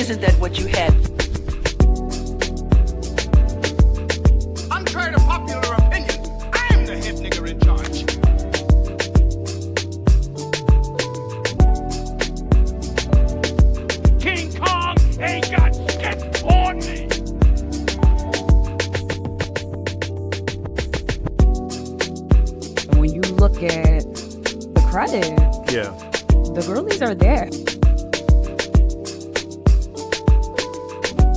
isn't that what you had? Contrary to popular opinion, I'm the head nigger in charge. King Kong ain't got shit on me. When you look at the credit, Yeah. the girlies are there.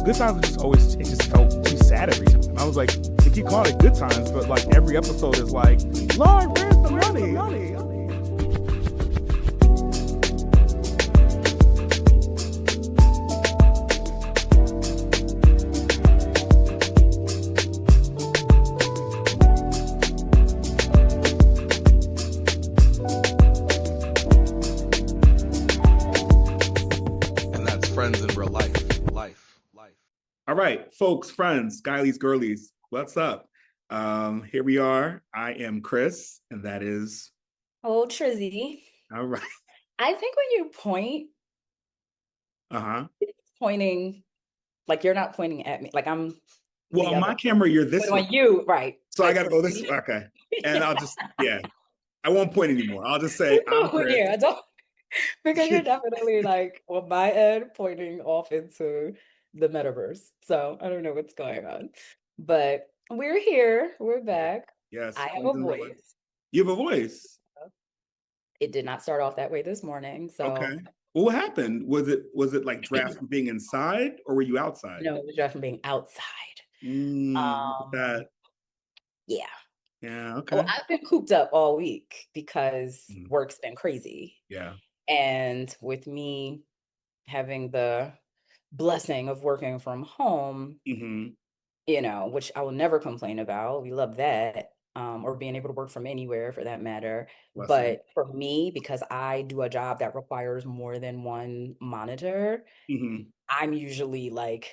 Good Times was just always, it just felt too sad every time. I was like, they keep calling it Good Times, but like every episode is like, Lord, where's the money? And that's friends in real life. All right, folks, friends, guilies, girlies, what's up? Here we are. I am Chris, and that is... Oh, Trizzy. All right. I think when you point, Uh-huh. it's pointing, like you're not pointing at me. Like I'm Well, the on my other- camera, you're this but way. on you, right. So I Like, got to go this way. Okay. And I'll just, I won't point anymore. I'll just say, I'm Chris. Yeah, I don't, because you're definitely like on my end pointing off into the metaverse. So I don't know what's going on. But we're here. We're back. Yes. I have a voice. You have a voice. It did not start off that way this morning. So Okay. Well, what happened? Was it like draft from being inside, or were you outside? no, it was just from being outside. Look at that. Yeah. Yeah. Okay. Well, I've been cooped up all week because Mhm. work's been crazy. Yeah. And with me having the blessing of working from home, Mm-hmm. you know, which I will never complain about. We love that. Or being able to work from anywhere for that matter. Blessing. But for me, because I do a job that requires more than one monitor, Mm-hmm. I'm usually like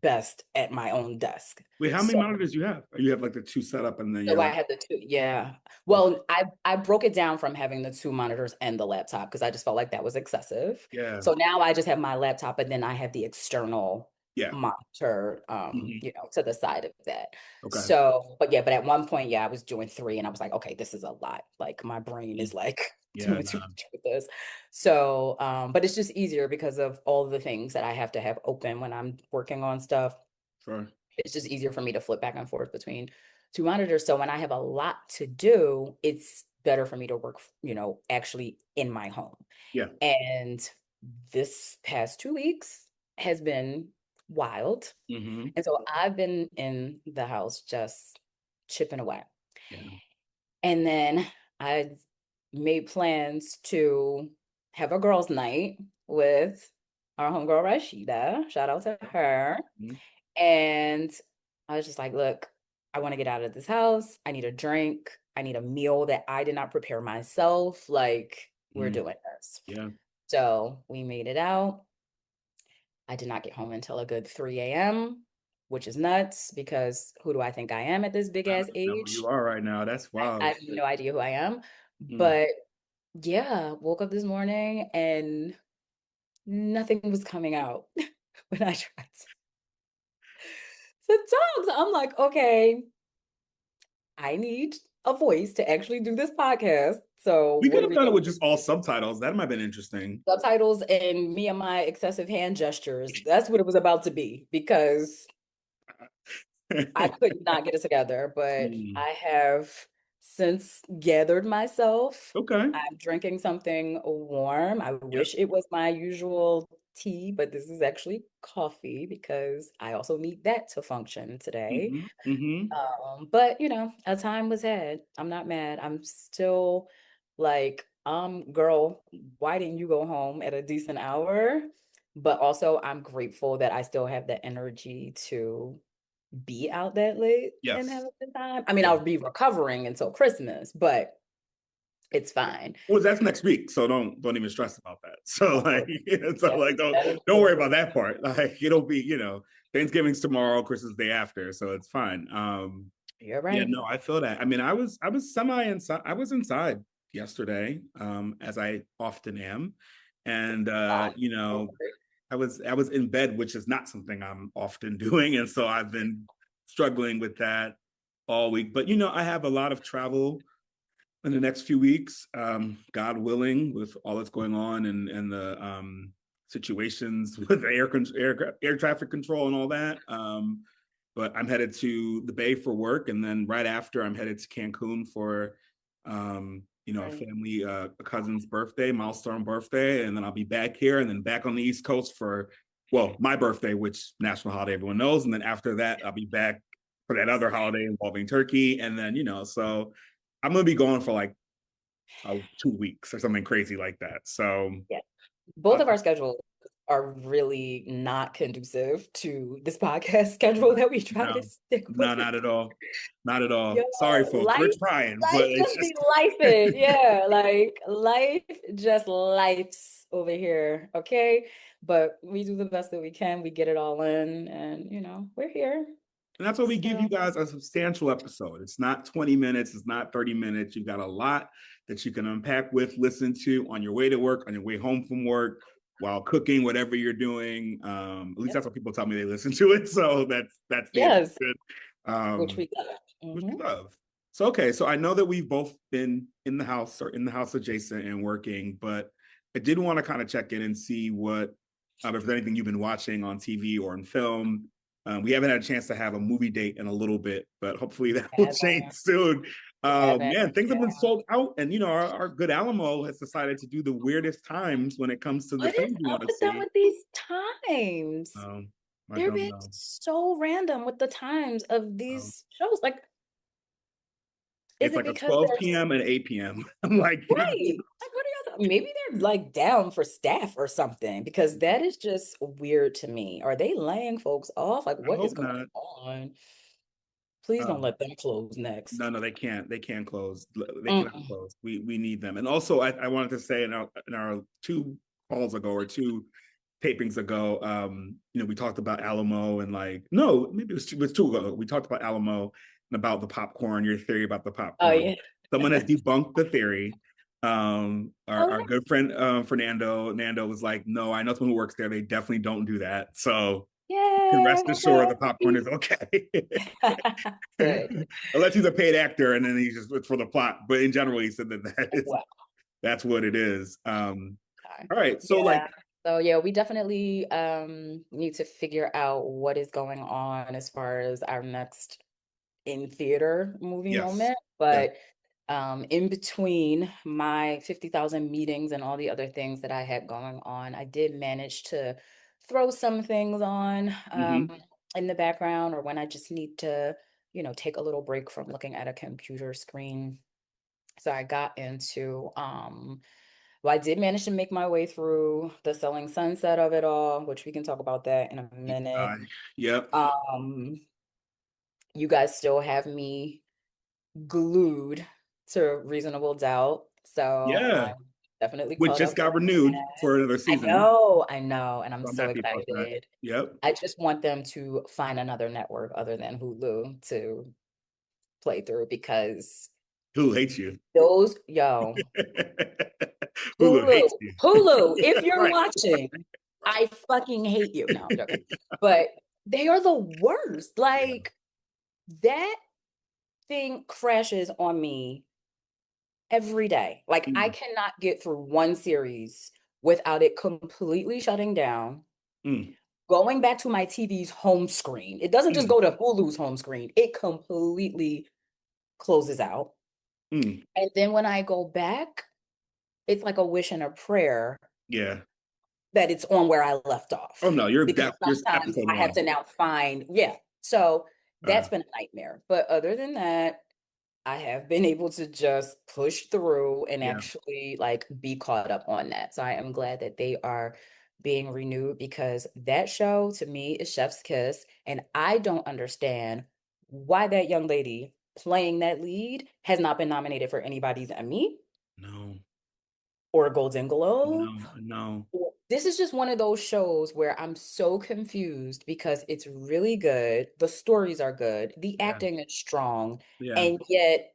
best at my own desk. Wait, how many So- monitors you have? You have like the two set up, and then So you're I like, had the two, yeah. Well, I broke it down from having the two monitors and the laptop because I just felt like that was excessive. yeah. So now I just have my laptop, and then I have the external Yeah. monitor, Mhm. you know, to the side of that. Okay. So, but at one point, yeah, I was doing three, and I was like, okay, this is a lot. Like my brain is like Yeah, doing too nah. much with this. So, but it's just easier because of all the things that I have to have open when I'm working on stuff. Sure. It's just easier for me to flip back and forth between two monitors. So when I have a lot to do, it's better for me to work, you know, actually in my home. Yeah. And this past 2 weeks has been wild. Mm-hmm. And so I've been in the house just chipping away. Yeah. And then I made plans to have a girls' night with our homegirl Rashida. Shout out to her. Mhm. And I was just like, look, I want to get out of this house. I need a drink. I need a meal that I did not prepare myself. Like, we're Mm. doing this. Yeah. So we made it out. I did not get home until a good 3 a.m., which is nuts because who do I think I am at this big I ass don't know who age? you are right now. That's wild. I have no idea who I am. Mm. But yeah, woke up this morning and nothing was coming out when I tried to talk. So I'm like, okay, I need a voice to actually do this podcast. So We what could are have we done it doing? with just all subtitles. That might have been interesting. Subtitles and me and my excessive hand gestures. That's what it was about to be because I could not get it together. But Mm. I have since gathered myself. Okay. I'm drinking something warm. I wish it was my usual tea, but this is actually coffee because I also need that to function today. Mm-hmm. Mm-hmm. But you know, a time was had. I'm not mad. I'm still like, girl, why didn't you go home at a decent hour? But also, I'm grateful that I still have the energy to be out that late and Yes. have a good time. I mean, Yeah. I'll be recovering until Christmas, but it's fine. Well, that's next week, so don't even stress about that. So like, so Yeah, like, that is don't worry true. about that part. Like, it'll be, you know, Thanksgiving's tomorrow, Christmas day after, so it's fine. You're Yeah, right. no, I feel that. I mean, I was semi inside. I was inside yesterday, as I often am, and you know, I was in bed, which is not something I'm often doing, and so I've been struggling with that all week. But I have a lot of travel in the next few weeks, God willing, with all that's going on and the situations with air traffic control and all that. But I'm headed to the Bay for work, and then right after, I'm headed to Cancun for a Right. family, a cousin's birthday, milestone birthday, and then I'll be back here, and then back on the East Coast for, well, my birthday, which national holiday everyone knows, and then after that, I'll be back for that other holiday involving Turkey, and then so I'm gonna be gone for like 2 weeks or something crazy like that. So Yeah. Both uh, of our schedules are really not conducive to this podcast schedule that we try to no, stick no, with. not at all, not at all. Yo, Sorry, folks, we're life, trying, but life it's just be just lifing. Yeah, like life just lifes over here. Okay. But we do the best that we can. We get it all in, and we're here. And that's why we give So you guys a substantial episode. It's not 20 minutes, it's not 30 minutes. You've got a lot that you can unpack with, listen to on your way to work, on your way home from work, while cooking, whatever you're doing. At least yep. that's what people tell me they listen to it. So that's Yes, good. which Um, we got. which we love. So okay, so I know that we've both been in the house or in the house adjacent and working, but I did want to kind of check in and see what if there's anything you've been watching on TV or in film. We haven't had a chance to have a movie date in a little bit, but hopefully that will change Haven't, soon. haven't. Man, things have Yeah. been sold out, and our good Alamo has decided to do the weirdest times when it comes to the What is films we up want to with them see. with these times? I They're don't being know. so random with the times of Um, these shows. Like, is it's it like a because 12 they're p.m. and 8 p.m. I'm like, right? Like, what are y'all? Maybe they're like down for staff or something because that is just weird to me. Are they laying folks off? Like, I what is hope going not. on? Please don't Um, let them close next. no, they can't. They can't close. They cannot Mm-mm. close. We need them. And also, I wanted to say in our 2 calls ago or 2 tapings ago, we talked about Alamo and like no, maybe it was 2 ago. We talked about Alamo and about the popcorn. Your theory about the Oh popcorn. yeah. Someone has debunked the theory. Oh Our good friend Fernando Nando was like, no, I know someone who works there. They definitely don't do that. So you can yeah. rest assured the popcorn is okay. Good. Unless he's a paid actor and then he's just it's for the plot. But in general, he said Wow. that's what it is. Okay. All right. So like Yeah. So yeah, we definitely need to figure out what is going on as far as our next in theater movie yes. moment. Yeah. But in between my 50,000 meetings and all the other things that I had going on, I did manage to throw some things on Mm-hmm. in the background or when I just need to, take a little break from looking at a computer screen. So I got into well, I did manage to make my way through the Selling Sunset of it all, which we can talk about that in a minute. Uh, yep. Um, you guys still have me glued to Reasonable Doubt, so Yeah. I'm definitely Which caught just up with got renewed that. for another season. I know, and I'm So I'm so happy about that. excited. Yep. I just want them to find another network other than Hulu to play through because Who hates you? those, yo, Hulu hates you. Hulu, if you're Right. watching, I fucking hate you. No, I'm joking. But they are the worst. Yeah. Like that thing crashes on me every day. Like I Mm, cannot get through one series without it completely shutting down, mm, going back to my TV's home screen. It doesn't just mm, go to Hulu's home screen. It completely closes out. mm. And then when I go back, it's like a wish and a prayer Yeah. that it's on where I left Oh off no, you're because you're sometimes episode I have one. to now find, yeah. So Uh, that's been a nightmare. But other than that, I have been able to just push through and yeah. actually like be caught up on that. So I am glad that they are being renewed because that show to me is Chef's Kiss. And I don't understand why that young lady playing that lead has not been nominated for anybody's Emmy No, or a Golden Globe. no. This is just one of those shows where I'm so confused because it's really good. The stories are good. The Yeah. acting is strong. Yeah. And yet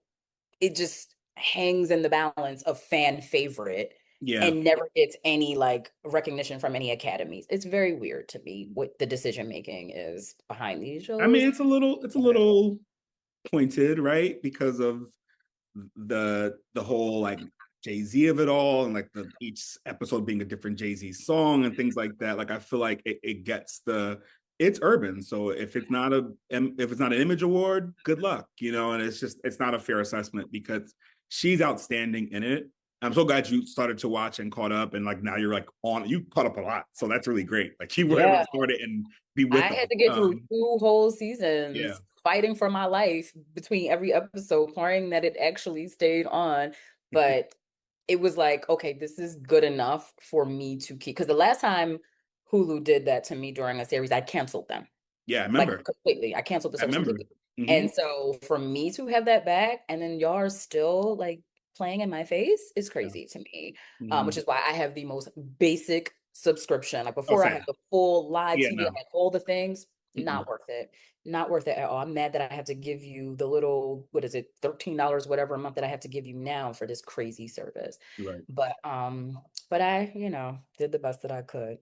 it just hangs in the balance of fan favorite. Yeah. and never gets any like recognition from any academies. It's very weird to me what the decision making is behind these I mean, shows. it's a little pointed, right? Because of the whole like Jay-Z of it all, and like the each episode being a different Jay-Z song and things like that. Like I feel like it gets it's urban. So if it's not an image award, good luck, you know, and it's not a fair assessment because she's outstanding in it. I'm so glad you started to watch and caught up, and like now you're like you caught up a lot. So that's really great. Like you were able Yeah. to start it and be I with us. had to get through 2 whole Yeah. seasons fighting for my life between every episode, praying that it actually stayed on. But it was like, okay, this is good enough for me to keep. Because the last time Hulu did that to me during a series, I canceled them. Yeah, I Like remember. completely. I canceled the I service remember. completely. Hmm. And so for me to have that back and then y'all are still like playing in my face is Yeah. crazy to me. Which Hmm. is why I have the most basic subscription. Like Oh, before I same. had the full live Yeah, TV, no. I had all the things, Mm-mm. not worth it. Not worth it at all. I'm mad that I have to give you the little, what is it, $13, whatever a month that I have to give you now for this crazy service. You're right. But I, did the best that I could.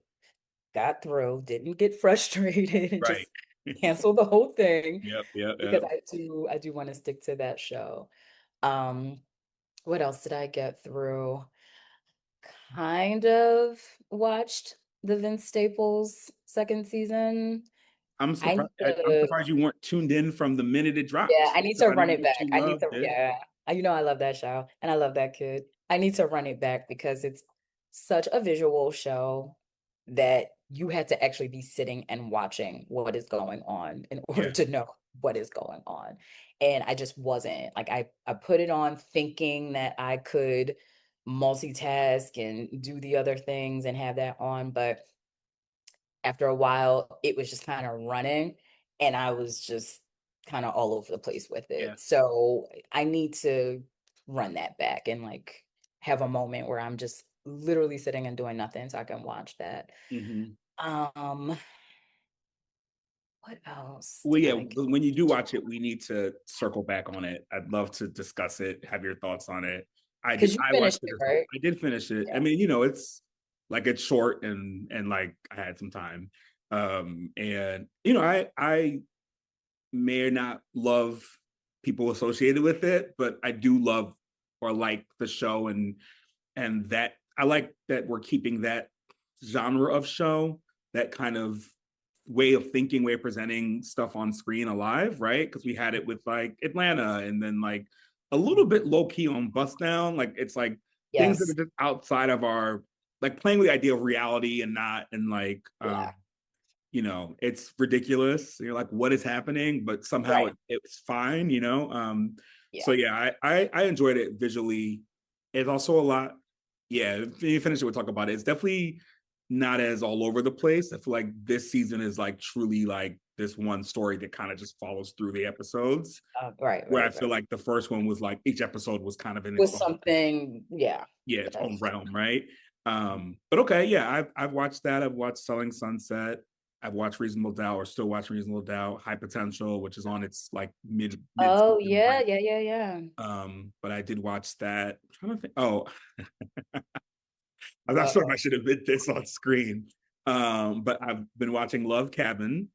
Got through, didn't get frustrated and Right. just cancel the whole thing Yep, yep, because yep. I do want to stick to that show. Um, what else did I get through? Kind of watched the Vince Staples second season. I need I'm to, surprised you weren't tuned in from the minute it yeah, dropped. I need to Because I run know it that back. you I need to, loved it. yeah. I love that show and I love that kid. I need to run it back because it's such a visual show that you had to actually be sitting and watching what is going on in order Yeah. to know what is going on. And I just wasn't like I put it on thinking that I could multitask and do the other things and have that on, but after a while it was just kind of running and I was just kind of all over the place with Yeah. it. So I need to run that back and like have a moment where I'm just literally sitting and doing nothing so I can watch that. Hmm. Um, what else Well, did yeah, I get? when you do watch it, we need to circle back on it. I'd love to discuss it, have your thoughts on it. Because you I watched finished it it, as well. right? I did finish it. I Yeah. mean, it's like it's short and like I had some time. And I may or not love people associated with it, but I do love or like the show and that I like that we're keeping that genre of show, that kind of way of thinking, way of presenting stuff on screen alive, right? Because we had it with like Atlanta and then like a little bit low key on Bust Down. Like it's like things that Yes. are just outside of our like playing with the idea of reality and not and like Yeah. it's ridiculous. You're like, what is happening? But somehow Right. it's fine, you know. So Yeah. yeah, I enjoyed it visually. It's also a lot. Yeah, if you finish it, we'll talk about it. It's definitely not as all over the place. I feel like this season is like truly like this one story that kind of just follows through the episodes. Right, Where I right, feel right. like the first one was like each episode was kind of in its Was own, something, yeah. yeah, its own Yes. realm, right? But okay, yeah, I've watched that. I've watched Selling Sunset. I've watched Reasonable Doubt, or still watching Reasonable Doubt. High Potential, which is on its like mid Oh season yeah, break. yeah, yeah, yeah. But I did watch that. I'm trying to think. Oh, I'm not sure if I Uh-oh. should admit this on screen. But I've been watching Love Cabin,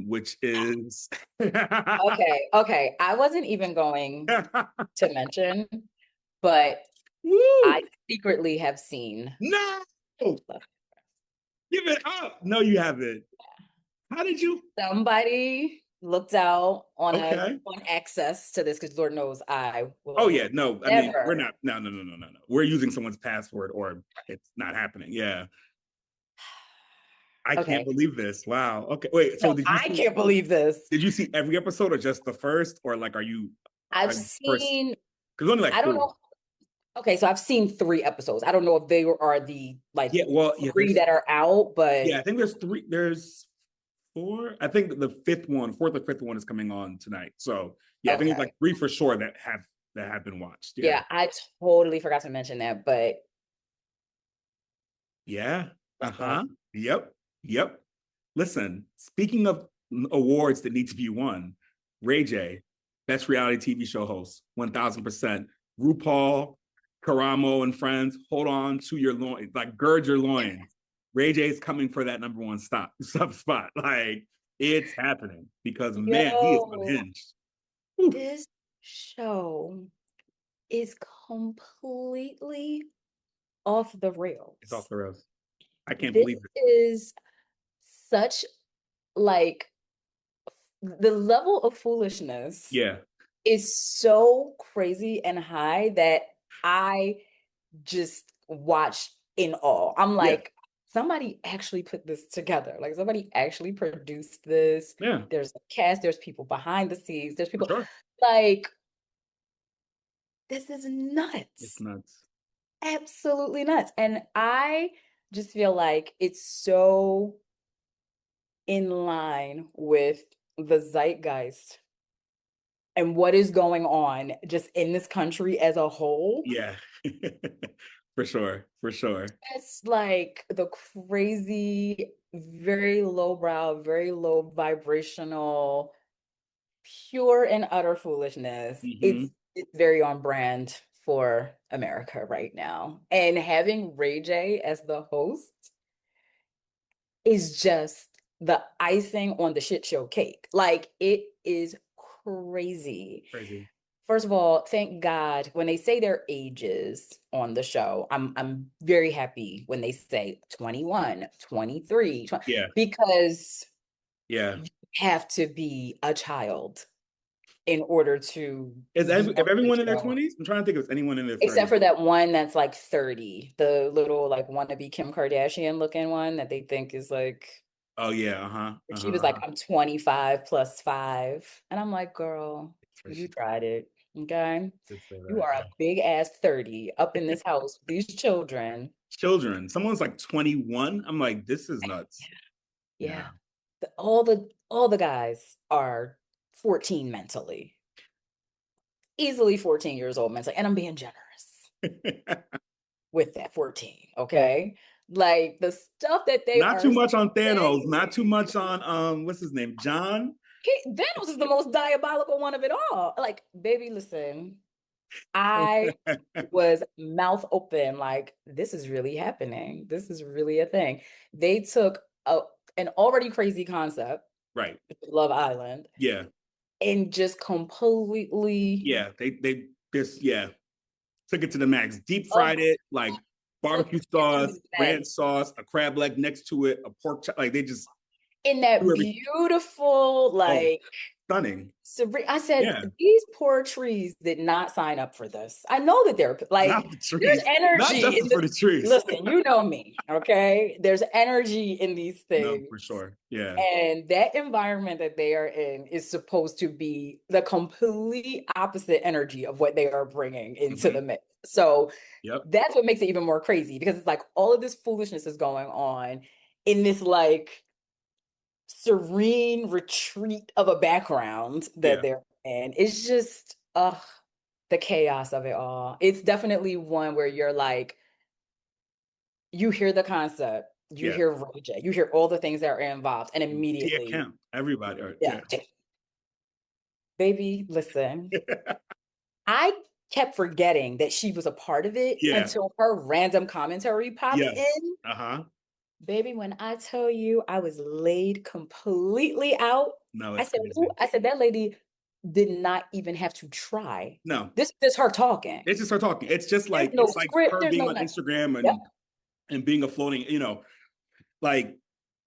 which is Okay, okay. I wasn't even going to mention, but Woo! I secretly have seen No, Love. give it up. No, you haven't. How did you? Somebody looked out Okay. on access to this because Lord knows I Oh will yeah, no. I mean, we're never. not. No, no, no, no, no, no. We're using someone's password, or it's not happening. Yeah, I can't Okay. believe this. Wow. Okay. Wait. So No, I can't believe this. did you see every episode, or just the first, or like I've are you first? seen, Because only like I don't three. know. Okay, so I've seen 3 episodes. I don't know if they are the like Yeah. Well, yeah. three that are out, but Yeah. I think there's three. There's four. I think the fourth or fifth one is coming on tonight. So yeah, I think it's okay. like three for sure that have been watched. Yeah. Yeah, I totally forgot to mention that, but Yeah. love that. Uh-huh. Yep. Yep. Listen, speaking of awards that need to be won, Ray J, best reality TV show host, 1000%. RuPaul, Karamo and friends, hold on to your loins, like gird your loins. Ray J's coming for that number one sub spot. Like it's happening because man, he is Yo, unhinged. Whew. this show is completely off the rails. It's off the rails. I can't This believe it. is such like the level of foolishness Yeah. is so crazy and high that I just watch in awe. I'm Yeah. like, somebody actually put this together. Like somebody actually produced this. Yeah. There's a cast, there's people behind the scenes, there's For people sure. like this is It's nuts. nuts. Absolutely nuts. And I just feel like it's so in line with the zeitgeist and what is going on just in this country as a whole. Yeah. For sure. For sure. It's like the crazy, very lowbrow, very low vibrational, pure and utter foolishness. Mm-hmm. It's very on brand for America right now. And having Ray J as the host is just the icing on the shit show cake. Like it is crazy. Crazy. First of all, thank God when they say their ages on the show, I'm very happy when they say 21, 23, 20, Yeah. because Yeah. you have to be a child in order to Is be on the everyone in their show. 20s? I'm trying to think of anyone in their 30s. Except for that one that's like 30, the little like wannabe Kim Kardashian looking one that they think is like, Oh yeah, uh-huh. she was like, I'm 25 plus 5. And I'm like, girl, you tried it. Okay. You are a big ass 30 up in this house with these children. Children. Someone's like 21. I'm like, this is nuts. Yeah. All the guys are 14 mentally. Easily 14 years old mentally. And I'm being generous with that 14. Okay. Like the stuff that they Not are too much on Thanos, saying, not too much on what's his name? John. Thanos is the most diabolical one of it all. Like, baby, listen, I was mouth open, like, this is really happening. This is really a thing. They took an already crazy concept, Right. Love Island, Yeah. and just completely they just took it to the max. Deep fried it, like barbecue sauce, ranch sauce, a crab leg next to it, a pork chop. Like they just in that beautiful, like stunning. I said, these poor trees did not sign up for this. I know that they're like, there's energy. Not justice for the trees. Listen, you know me, okay? There's energy in these things. No, for sure. Yeah. And that environment that they are in is supposed to be the complete opposite energy of what they are bringing into the mix. So that's what makes it even more crazy, because it's like all of this foolishness is going on in this like serene retreat of a background that they're in. It's just the chaos of it all. It's definitely one where you're like, you hear the concept, you hear Ray J, you hear all the things that are involved, and immediately everybody baby, listen. I kept forgetting that she was a part of it until her random commentary pops in. Baby, when I tell you I was laid completely out, I said, that lady did not even have to try. No. This is her talking. It's just her talking. It's just like, it's like her being on Instagram and being a floating, like.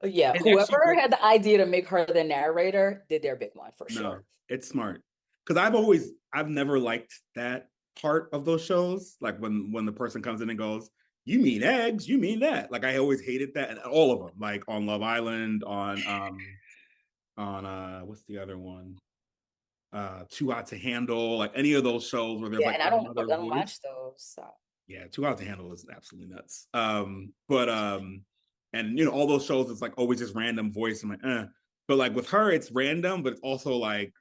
Whoever had the idea to make her the narrator did their big one for sure. It's smart. Because I've never liked that part of those shows. Like when the person comes in and goes, you mean eggs, you mean that. Like I always hated that. And all of them, like on Love Island, on what's the other one? Too Hot to Handle, like any of those shows where there's like and I don't watch those. So. Yeah, Too Hot to Handle is absolutely nuts. And all those shows, it's like always just random voice. I'm like, but like with her, it's random, but it's also like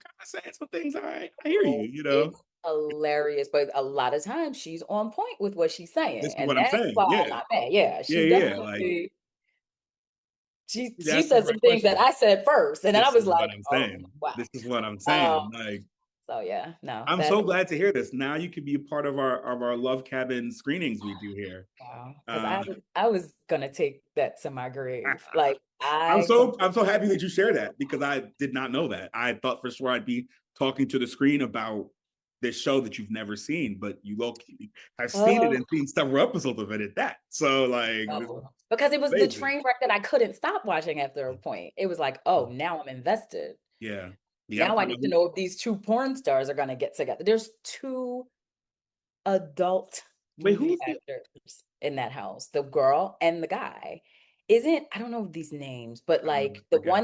kind of saying some things. All right, I hear you. It's hilarious, but a lot of times she's on point with what she's saying. This is what I'm saying. I'm not mad. She definitely. Like, she said some things that I said first, and then I was like, wow. This is what I'm saying. Like, So yeah, no, I'm that so glad to hear this. Now you can be a part of our love cabin screenings we do here. wow, because Uh, I was gonna take that to my grave. Like I'm so happy that you share that because I did not know that. I thought for sure I'd be talking to the screen about this show that you've never seen, but you low-key have seen it oh, and seen several episodes of it at that. So like this is oh, because it was the amazing. train wreck that I couldn't stop watching after a point. It was like, oh, now I'm invested. Yeah. You gotta Now I find out need to who. know if these two porn stars are gonna get together. There's two adult Wait, movie who's the actors in that house, the girl and the guy. Isn't I don't know these names, but like the forget. one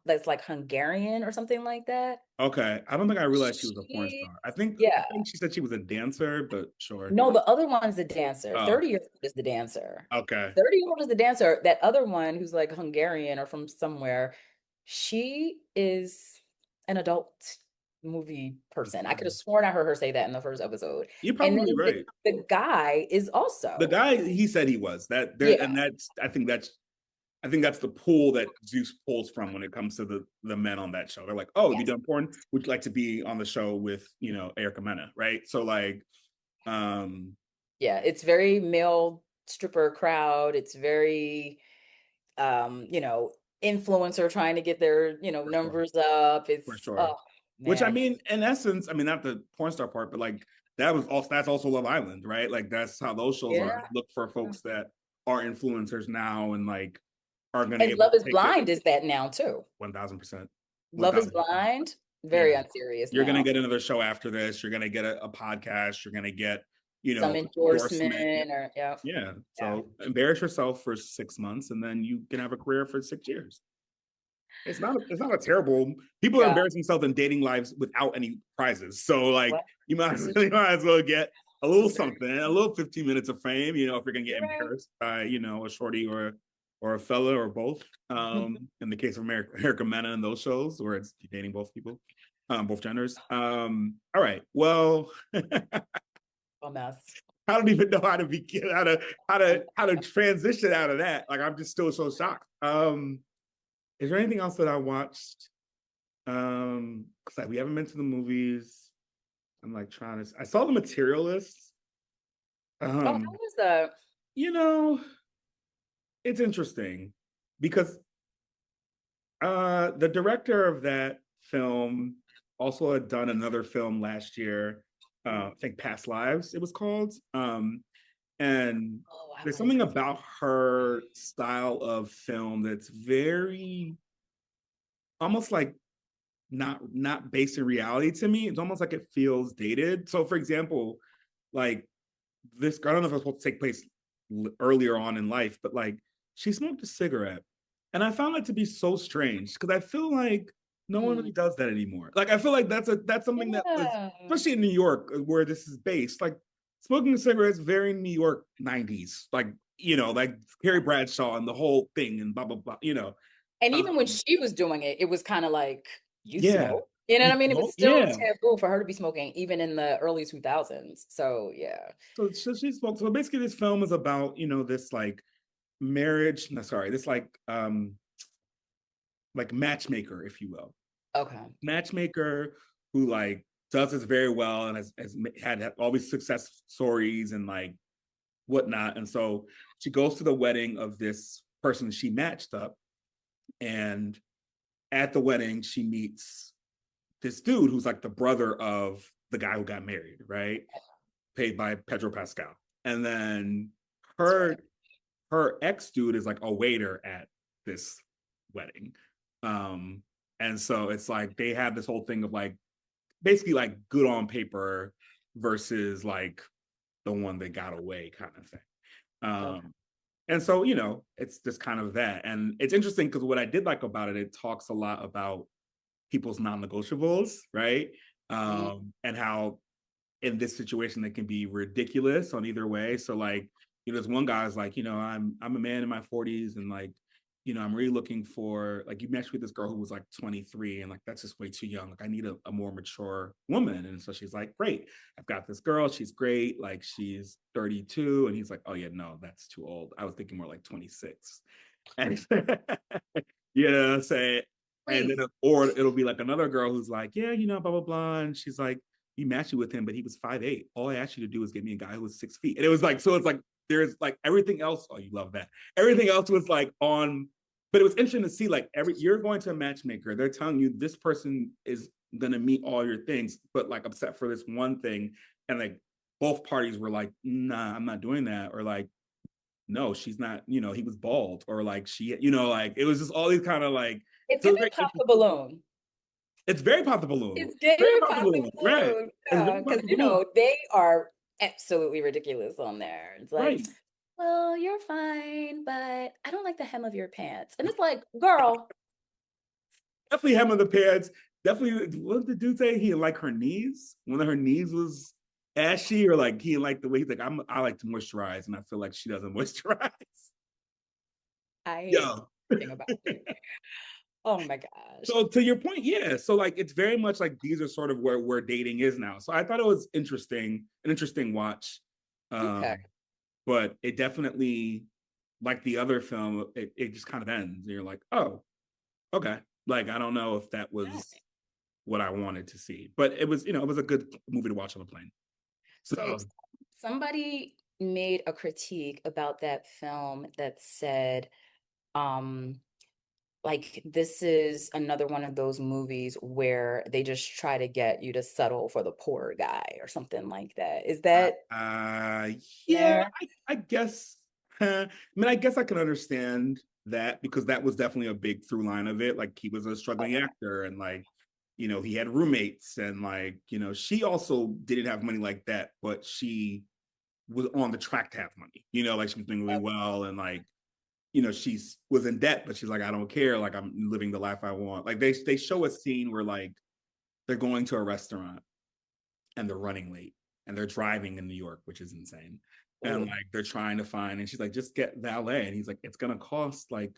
that's like Hungarian or something like that. Okay. I don't think I realized she was a porn She, star. I yeah. think she said she was a dancer, but sure. No, the other one's the dancer. Oh, 30 years old is the dancer. okay. 30 years old is the dancer. That other one who's like Hungarian or from somewhere, she is an adult movie person. I could have sworn I heard her say that in the first episode. You're And then probably right. the guy is The also. guy he said he was that there, Yeah. and that's I think that's the pool that Zeus pulls from when it comes to the men on that show. They're like, oh, have you Yes. done porn? Would you like to be on the show with Erica Mena, right? So like, um, Yeah, it's very male stripper crowd. It's very influencer trying to get their, for sure, numbers up. for It's sure. oh Which I man. mean, in essence, I mean not the porn star part, but like that's also Love Island, right? Like that's how those shows are. Yeah. They look for folks that are influencers now and like are going to And able to Love is take it Blind is that now too. 1,000%, Love is 1,000%. Blind, Yeah. very unserious You're going to now. get another show after this. You're going to get a podcast. You're going to get, Some endorsement. endorsement or yeah. Yeah. Yeah. So embarrass yourself for 6 months and then you can have a career for 6 years. It's not a terrible. People are Yeah. embarrassing themselves in dating lives without any prizes. So like What? you might, This is you might as well get a this little is very something, a little 15 minutes of fame, if you're gonna get you're right. embarrassed by, a shorty or a fella or both. In the case of Erica Mena and those shows where it's dating both people, both genders. All right. Well, A mess. I don't even know how to begin, how to transition out of that. Like I'm just still so shocked. Is there anything else that I watched? Because like we haven't been to the movies. I'm like trying to. I saw The Materialist. Oh, how was that? You know, it's interesting because the director of that film also had done another film last year. I think Past Lives, it was called. And Oh, I there's want to something see. about her style of film that's very almost like not based in reality to me. It's almost like it feels dated. So for example, like this, I don't know if it's supposed to take place earlier on in life, but like she smoked a cigarette. And I found that to be so strange because I feel like no one really does that anymore. Like I feel like that's something that was, Yeah. especially in New York where this is based, like smoking a cigarette is very New York 90s. Like, like Carrie Bradshaw and the whole thing and blah blah blah, And even when Um, she was doing it, it was kind of like, you yeah. smoke. You know what I mean? It was still Yeah. taboo for her to be smoking, even in the early 2000s. So yeah. She spoke. So basically, this film is about this like marriage. No, sorry, this like matchmaker, if you will, Okay. matchmaker who like does this very well and has had all these success stories and like whatnot. And so she goes to the wedding of this person she matched up, and at the wedding she meets this dude who's like the brother of the guy who got married, right? Paid by Pedro Pascal. And then That's her right. her ex dude is like a waiter at this wedding. And so it's like they have this whole thing of like basically like good on paper versus like the one that got away kind of thing. Okay. And so, it's just kind of that. And it's interesting because what I did like about it, it talks a lot about people's non-negotiables, right? Mhm. And how in this situation that can be ridiculous on either way. So like, there's one guy's like, I'm a man in my 40s and like, I'm really looking for like you matched with this girl who was like 23 and like that's just way too young. Like I need a more mature woman. And so she's like, great, I've got this girl, she's great, like she's 32. And he's like, oh yeah, no, that's too old. I was thinking more like 26. And say And then, Please. or it'll be like another girl who's like, yeah, blah, blah, blah. And she's like, you matched you with him, but he was 5'8". All I asked you to do was get me a guy who was 6 feet. And it was like, so it's like, there's like everything else. Oh, you love that. Everything else was like on, but it was interesting to see like you're going to a matchmaker. They're telling you this person is going to meet all your things, but like upset for this one thing. And like both parties were like, nah, I'm not doing that. Or like, no, she's not, he was bald, or like like it was just all these kind of like, It's so giving pop the balloon. it's very pop the balloon. It's Very giving pop the pop the balloon. Right. balloon. It's Yeah, very pop because the balloon. they are absolutely ridiculous on there. It's like, Right. well, you're fine, but I don't like the hem of your pants. And it's like, girl, Definitely hem of the pants. Definitely, what did the dude say? He didn't like her knees. One of her knees was ashy, or like he didn't like the way he's like, I like to moisturize, and I feel like she doesn't moisturize. I hate Yo. everything about it. Oh my gosh. So to your point, yeah. So like it's very much like these are sort of where dating is now. So I thought it was interesting, an interesting watch. Okay. But it definitely, like the other film, it just kind of ends. And you're like, oh, okay. Like I don't know if that was what I wanted to see, but it was, it was a good movie to watch on a plane. So So somebody made a critique about that film that said, like this is another one of those movies where they just try to get you to settle for the poor guy or something like that. Is that yeah, there? I guess. I mean, I guess I can understand that, because that was definitely a big through line of it. Like he was a struggling actor, and like, he had roommates, and like, she also didn't have money like that, but she was on the track to have money. Like she was doing really well, and like, she's was in debt, but she's like, I don't care. Like I'm living the life I want. Like they show a scene where like they're going to a restaurant and they're running late, and they're driving in New York, which is insane. And like they're trying to find, and she's like, just get valet. And he's like, it's gonna cost like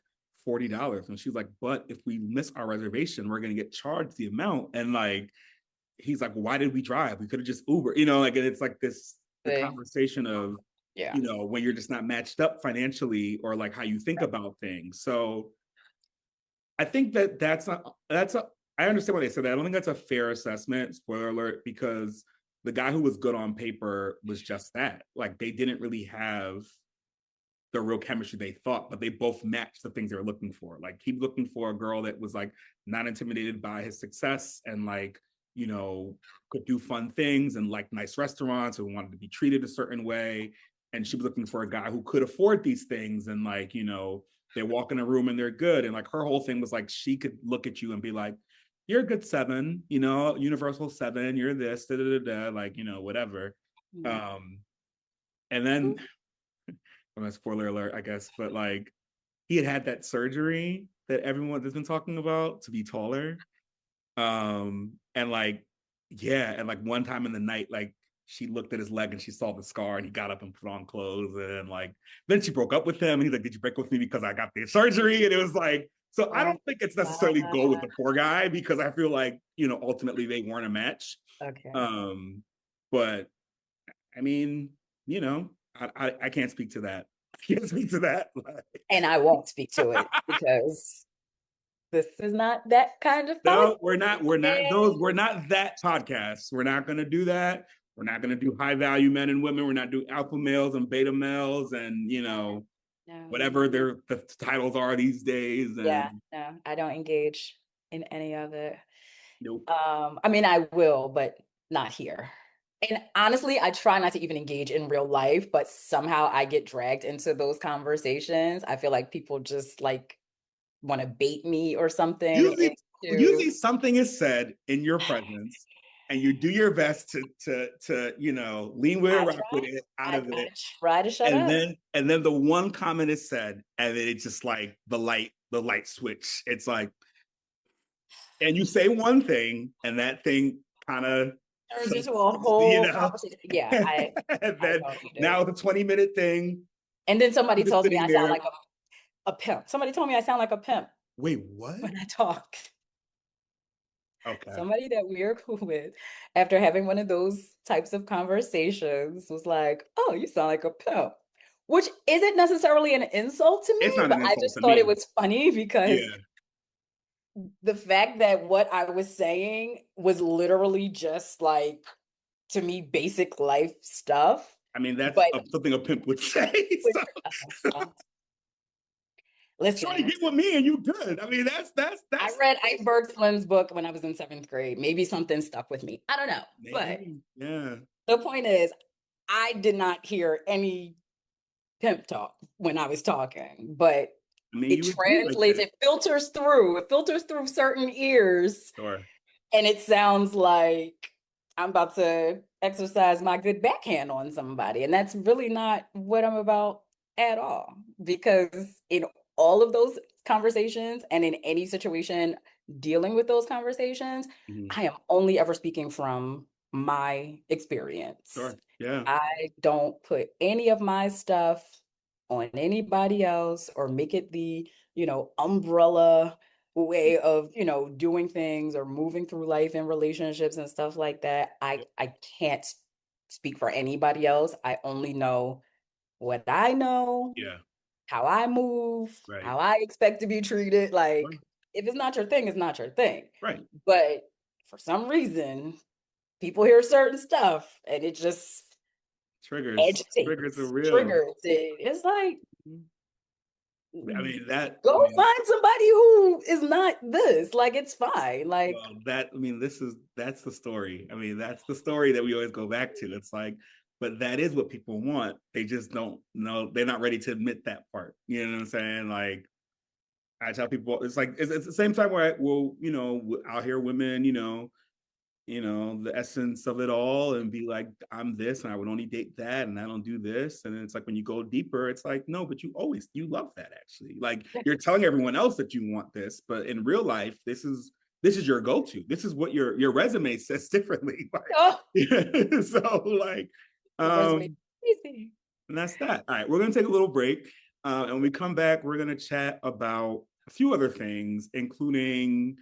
$40. And she's like, but if we miss our reservation, we're gonna get charged the amount. And like he's like, why did we drive? We could have just Uber, like, and it's like the conversation of, when you're just not matched up financially, or like how you think about things. So I think I understand why they said that. I don't think that's a fair assessment, spoiler alert, because the guy who was good on paper was just that. Like they didn't really have the real chemistry they thought, but they both matched the things they were looking for. Like he was looking for a girl that was like not intimidated by his success, and like, could do fun things and like nice restaurants, and wanted to be treated a certain way. And she was looking for a guy who could afford these things, and like, they walk in a room and they're good. And like her whole thing was like, she could look at you and be like, you're a good 7, universal 7, you're this, da, da, da, da, like, whatever. And then, I'm a spoiler alert, I guess, but like he had that surgery that everyone has been talking about to be taller. And like, yeah, and like one time in the night, like she looked at his leg and she saw the scar, and he got up and put on clothes, and like then she broke up with him, and he's like, did you break up with me because I got the surgery? And it was like, so I don't think it's necessarily go with the poor guy, because I feel like, ultimately they weren't a match. Okay. But I mean, I can't speak to that. I can't speak to that. And I won't speak to it because this is not that kind of No, we're not that podcast. We're not gonna do that. We're not gonna do high value men and women. We're not doing alpha males and beta males, and whatever the titles are these days. And no, I don't engage in any of it. nope. I mean, I will, but not here. And honestly, I try not to even engage in real life, but somehow I get dragged into those conversations. I feel like people just like want to bait me or something. Usually something is said in your presence, and you do your best to lean with it, rock with it, out of it. Try to shut up. And then the one comment is said, and then it's just like the light switch. It's like, and you say one thing, and that thing kind of turns into a whole conversation. Yeah. And then now the 20-minute thing. And then somebody tells me I sound like a pimp. Somebody told me I sound like a pimp. Wait, what? When I talk. Okay. Somebody that we are cool with, after having one of those types of conversations, was like, oh, you sound like a pimp. Which isn't necessarily an insult to me, but I just thought it was funny because the fact that what I was saying was literally just like, to me, basic life stuff. I mean, that's But something a pimp would say. with, So, well, trying to listen, get with me and you good. I mean, that's I read Iceberg Slim's book when I was in 7th grade. Maybe something stuck with me. I don't know. But maybe, yeah. the point is, I did not hear any pimp talk when I was talking, but I mean, it you would be like translates, this. it filters through certain ears, Sure. and it sounds like I'm about to exercise my good backhand on somebody. And that's really not what I'm about at all. Because in all of those conversations and in any situation dealing with those conversations, Mhm. I am only ever speaking from my experience. Sure. Yeah. I don't put any of my stuff on anybody else or make it the, umbrella way of, doing things or moving through life and relationships and stuff like that. I can't speak for anybody else. I only know what I know, Yeah. how I move, Right. how I expect to be treated. Sure. Like, if it's not your thing, it's not your thing. Right. But for some reason, people hear certain stuff and it just Triggers are agitates, real. triggers it. It's like, I mean, I go mean, find somebody who is not this. Like, it's fine. Like, well, I mean, that's the story. I mean, that's the story that we always go back to. It's like, but that is what people want. They just don't know. They're not ready to admit that part. You know what I'm saying? Like, I tell people, it's like, it's the same time where I'll hear women, the essence of it all and be like, I'm this and I would only date that and I don't do this. And then it's like when you go deeper, it's like, no, but you love that actually. Like you're telling everyone else that you want this, but in real life, this is your go-to. This is what your resume says differently. oh, Like, so like, the resume um, is easy. and that's that. All right, we're gonna take a little break. And when we come back, we're gonna chat about a few other things, including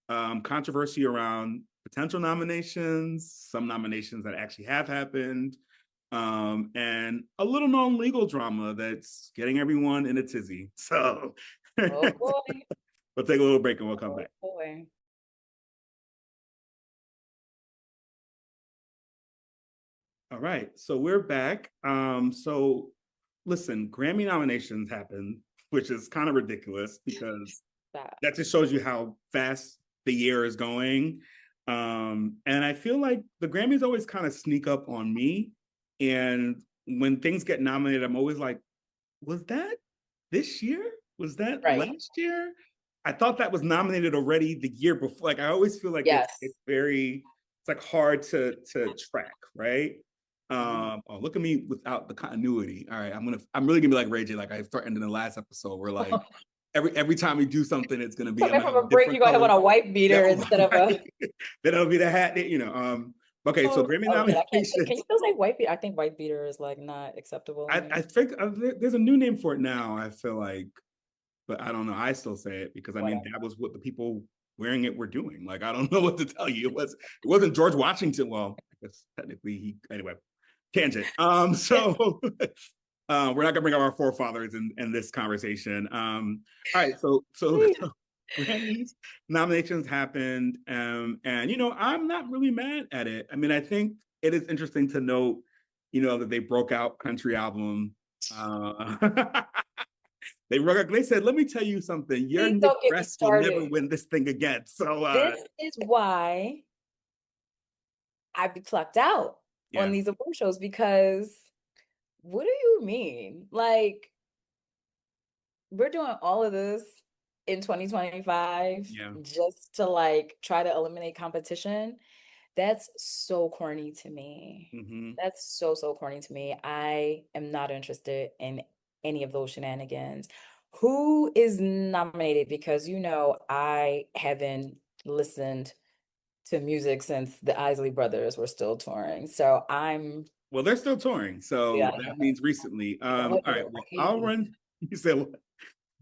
controversy around potential nominations, some nominations that actually have happened, and a little known legal drama that's getting everyone in a tizzy. So Oh boy. we'll take a little break and we'll come Oh back. boy. All right, so we're back. So listen, Grammy nominations happened, which is kind of ridiculous because Stop. that just shows you how fast the year is going. And I feel like the Grammys always kind of sneak up on me. And when things get nominated, I'm always like, was that this year? Was that Right. last year? I thought that was nominated already the year before. Like I always feel like Yes. it's like hard to track, right? Oh, look at me without the continuity. All right, I'm really gonna be like Ray J, like I threatened in the last episode, where like every time we do something, it's gonna be Coming from a break, you gonna have on a white beater instead of a. then it'll be the hat, Okay, so Grammy wait, I can't say. nominations. Can you still say white beater? I think white beater is like not acceptable. I think there's a new name for it now. I feel like, but I don't know. I still say it because I mean that was what the people wearing it were doing. Like I don't know what to tell you. It wasn't George Washington. Well, I guess technically anyway. Tangent. So we're not gonna bring up our forefathers in this conversation. All right, so Grammys nominations happened, and I'm not really mad at it. I mean, I think it is interesting to note, that they broke out country album. They said, "Let me tell you something. Your Please Nick don't get me West will never started. win this thing again." So This is why I'd be plucked out yeah, on these award shows, because what do you mean? Like, we're doing all of this in 2025 yeah. just to like try to eliminate competition. That's so corny to me. Mm-hmm. That's so corny to me. I am not interested in any of those shenanigans. Who is nominated? Because I haven't listened to music since the Isley Brothers were still touring. So Well, they're still touring, so yeah. that means recently. All right, well, Okay. I'll run. You said what?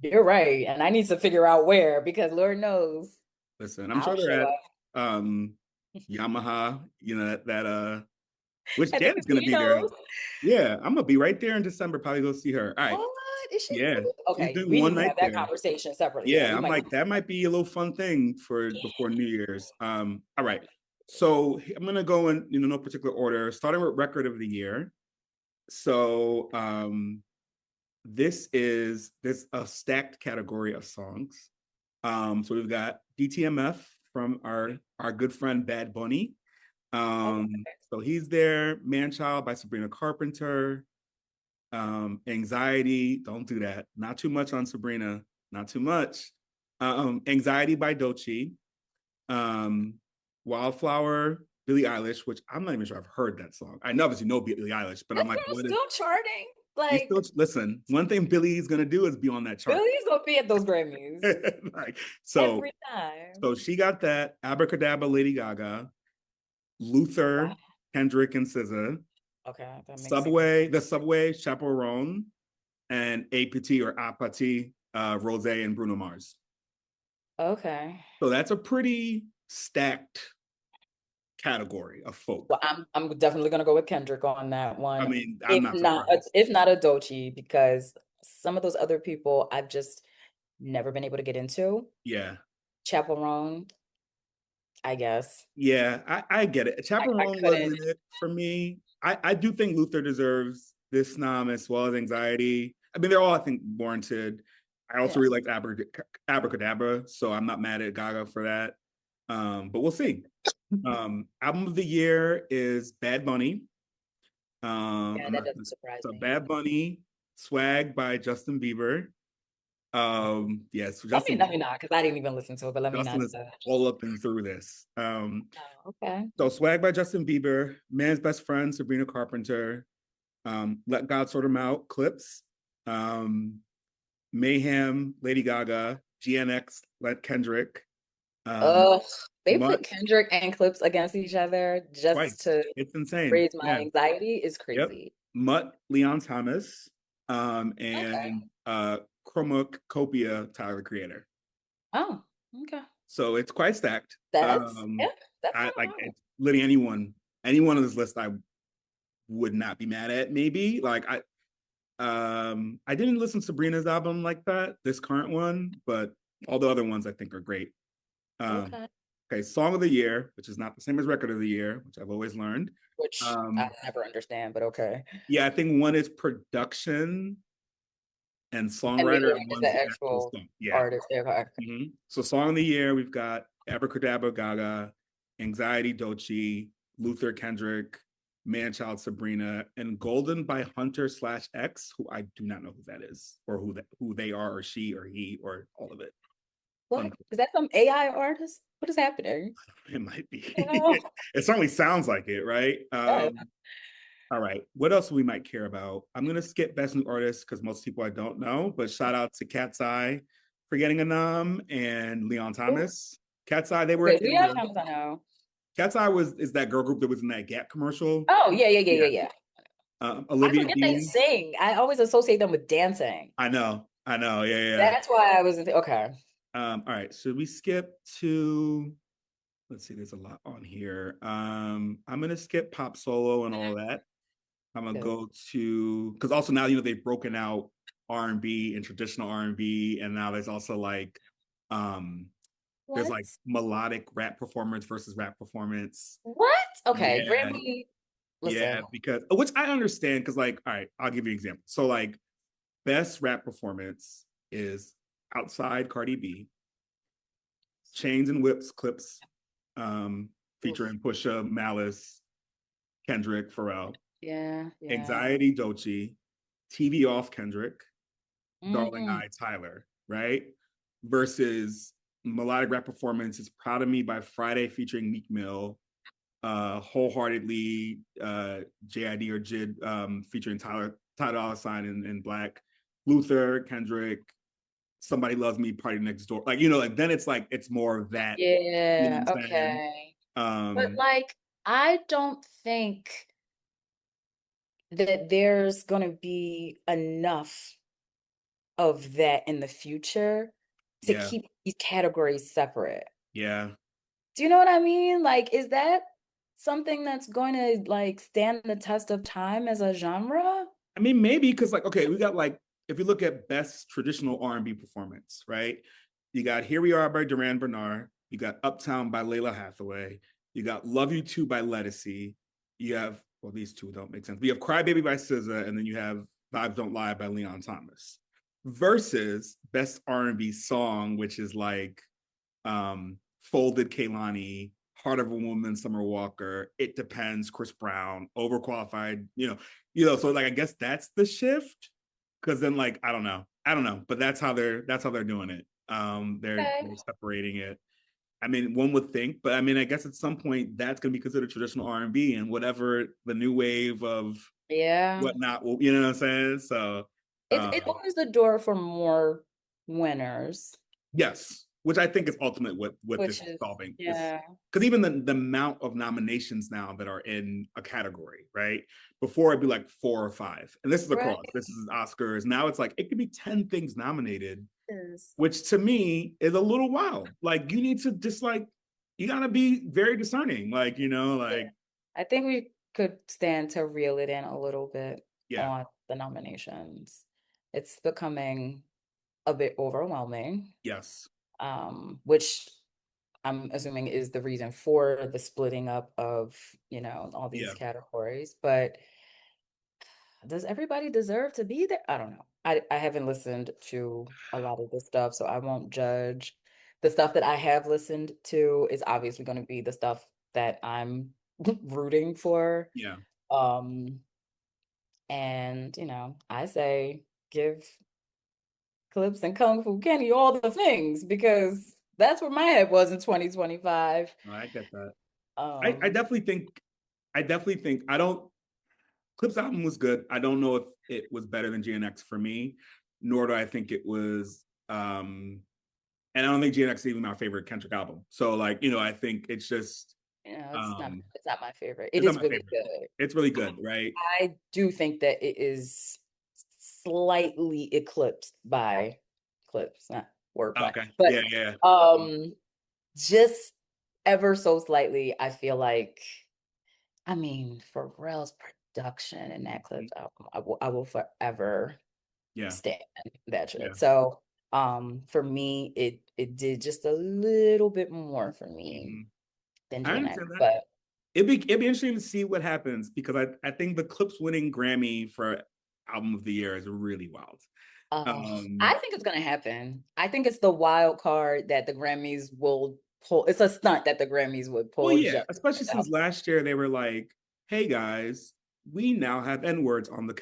You're right. And I need to figure out where, because Lord knows Listen, I'm I'll sure they're show at up. Yamaha, which At the Janet's gonna be there. casinos. Yeah, I'm gonna be right there in December, probably go see her. All right. What? Is she Yeah, really? she's Okay, doing we one need to night have that there. conversation separately. Yeah, Yeah, we I'm might. like, that might be a little fun thing for before New Year's. All right. So I'm gonna go in, no particular order, starting with record of the year. So there's a stacked category of songs. So we've got DTMF from our good friend Bad Bunny. Okay. So he's there. Man Child by Sabrina Carpenter. Anxiety, don't do that. Not too much on Sabrina, not too much. Anxiety by Doechii. Um, Wildflower, Billie Eilish, which I'm not even sure I've heard that song. I obviously know Billie Eilish, but This I'm like, girl's what is still charting. you Like still listen? One thing Billie's gonna do is be on that chart. Billy's gonna be at those Grammys Like, so every time. so she got that. Abracadabra, Lady Gaga, Luther, Wow. Kendrick and SZA, Okay, that makes sense. Subway, Chaperone, and APT or Apathy, Rose and Bruno Mars. Okay. So that's a pretty stacked category of folk. Well, I'm definitely gonna go with Kendrick on that I one. mean, I'm not surprised. If not a Doechii, because some of those other people I've just never been able to get into. Yeah. Chaperone, I guess. Yeah, I get it. I Chaperone couldn't. wasn't it for me. I do think Luther deserves this nom as well as Anxiety. I mean, they're all, I think, warranted. I also Yeah. really liked Abracadabra, so I'm not mad at Gaga for that. But we'll see. Album of the year is Bad Bunny. Yeah, I'm that not doesn't surprise so me. Bad Bunny, Swag by Justin Bieber. Yes, Let me Justin not, because I didn't even listen to it, but let me Justin not. is all up and through this. Oh, okay. So Swag by Justin Bieber, Man's Best Friend, Sabrina Carpenter, Let God Sort Him Out, Clips, Mayhem, Lady Gaga, GNX, Let Kendrick, Ugh, they Mutt, put Kendrick and Clips against each other just twice. to It's insane. raise my Yeah. anxiety is Yep. crazy. Mutt, Leon Thomas, Okay. and Chromacopia, Tyler the Creator. Oh, okay. So it's quite stacked. That's that's I kind of like hard. literally anyone on this list I would not be mad at. Maybe like I didn't listen to Sabrina's album like that, this current one, but all the other ones I think are great. Okay. Okay, Song of the Year, which is not the same as Record of the Year, which I've always learned. Which I never understand, but okay. Yeah, I think one is production and And the songwriter, other and is one's the the actual actual song. Yeah. artist. Okay. So Song of the Year, we've got Abracadabra, Gaga, Anxiety, Doechii, Luther, Kendrick, Manchild, Sabrina, and Golden by Hunter/X, who I do not know who that is, or who they are, or she, or he, or all of it. What is that? Some AI artist? What is happening? It might be. Oh, It certainly sounds like it, right? yeah. All right. What else we might care about? I'm gonna skip Best New Artist because most people I don't know, but shout out to Cat's Eye for getting a nom and Leon Thomas. Cat's Eye, they were Okay, in yeah, the I know. Cat's Eye is that girl group that was in that Gap commercial. Oh, yeah. Yeah. I I Olivia forget they Dean. sing. I always associate them with dancing. I know. Yeah. That's why I was okay. All right. Should we skip to let's see, there's a lot on here. I'm gonna skip pop solo and all that. I'm gonna Good. go to because also now they've broken out R&B and traditional R&B, and now there's also like there's like melodic rap performance versus rap performance. What? Okay, Yeah, Grammy. yeah, Listen. because which I understand because like, all right, I'll give you an example. So like, best rap performance is Outside, Cardi B, Chains and Whips, Clips, featuring Pusha, Malice, Kendrick, Pharrell. Yeah. Anxiety, Doechii, TV Off, Kendrick, Darling Mm. Eye, Tyler, right? Versus melodic rap performance is Proud of Me by Friday featuring Meek Mill, Wholeheartedly, JID or JID featuring Tyler Dolla $ign and Black, Luther, Kendrick, Somebody Loves Me, Party Next Door. Like, like then it's like it's more of that. You know Yeah, what I'm saying? okay. But like, I don't think that there's gonna be enough of that in the future to Yeah, keep these categories separate. yeah. Do you know what I mean? Like, is that something that's going to like stand the test of time as a genre? I mean, maybe because like, okay, we got like if you look at best traditional R&B performance, right? You got Here We Are by Duran Bernard. You got Uptown by Layla Hathaway. You got Love You Too by Ledisi. You have, well, these two don't make sense. But you have Cry Baby by SZA, and then you have Vibes Don't Lie by Leon Thomas. Versus best R&B song, which is like Folded Kehlani, Heart of a Woman, Summer Walker, It Depends, Chris Brown, Overqualified, so like I guess that's the shift. Cause then like I don't know, but that's how they're doing it. They're separating it. I mean, one would think, but I mean, I guess at some point that's gonna be considered traditional R&B, and whatever the new wave of whatnot will, you know what I'm saying? So it opens the door for more winners. Yes, which I think is ultimate what this is solving. Yeah. Because even the amount of nominations now that are in a category, right? Before it'd be like 4 or 5. And this is across. Right. This is Oscars. Now it's like it could be 10 things nominated, which to me is a little wild. Like you need to just like, you gotta be very discerning. Like, I think we could stand to reel it in a little bit on the nominations. It's becoming a bit overwhelming. Yes. Which I'm assuming is the reason for the splitting up of, all these categories. But does everybody deserve to be there? I don't know. I haven't listened to a lot of this stuff, so I won't judge. The stuff that I have listened to is obviously going to be the stuff that I'm rooting for. Yeah. And, I say give Clips and Kung Fu Kenny all the things, because that's where my head was in 2025. Oh, I get that. I definitely think Clips album was good. I don't know if it was better than GNX for me, nor do I think it was and I don't think GNX is even my favorite Kendrick album. So like, I think it's just it's not my favorite. It is really good. It's really good, right? I do think that it is slightly eclipsed by Clips, not wordplay. Okay. But yeah. Just ever so slightly, I feel like, I mean, Pharrell's production in that Clips album, I will forever stand that shit. Yeah. So for me, it did just a little bit more for me than GNX. But it'd be interesting to see what happens, because I think the Clips winning Grammy for album of the year is really wild. I think it's gonna happen. I think it's the wild card that the Grammys will pull. It's a stunt that the Grammys would pull. Well, yeah, especially since last year they were like, "Hey guys, we now have N-words on the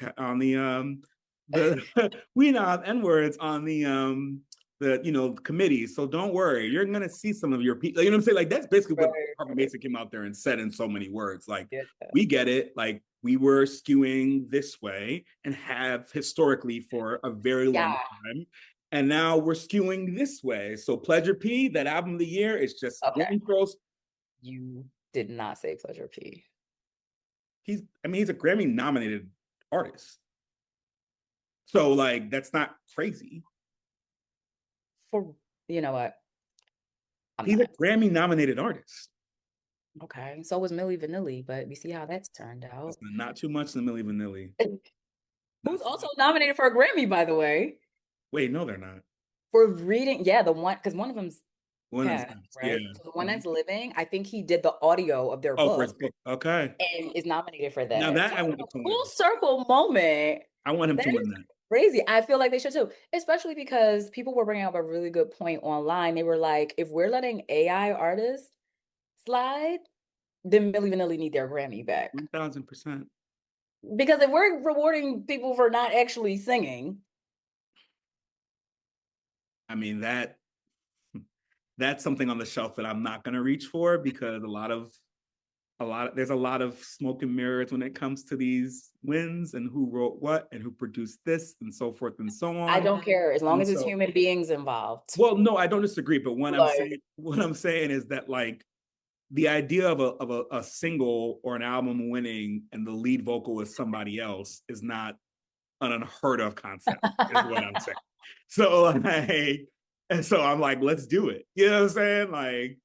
we now have N-words on the committee. So don't worry, you're gonna see some of your people." You know what I'm saying? Like that's basically what Harvey Mason came out there and said in so many words. Like we get it. Like we were skewing this way and have historically for a very long time. And now we're skewing this way. So Pleasure P, that album of the year, is just one girl's. You did not say Pleasure P. He's a Grammy nominated artist. So like, that's not crazy. You know what? He's a Grammy nominated artist. Okay, so was Milli Vanilli, but we see how that's turned out. Not too much than Milli Vanilli. Who's also nominated for a Grammy, by the way. Wait, no, they're not. For reading, the one, because one of them's right? Yeah. So the one that's living, I think he did the audio of their book. For his book. Okay. And is nominated for that. Now that I want to win. Full circle moment. I want him to win that. Crazy. I feel like they should too, especially because people were bringing up a really good point online. They were like, if we're letting AI artists slide, then Milli Vanilli need their Grammy back. 1000%. Because if we're rewarding people for not actually singing, I mean that's something on the shelf that I'm not going to reach for, because there's a lot of smoke and mirrors when it comes to these wins and who wrote what and who produced this and so forth and so on. I don't care as long as it's human beings involved. Well, no, I don't disagree, but what I'm saying is that like the idea of a single or an album winning and the lead vocal is somebody else is not an unheard of concept, is what I'm saying. So I'm like, let's do it. You know what I'm saying? Like,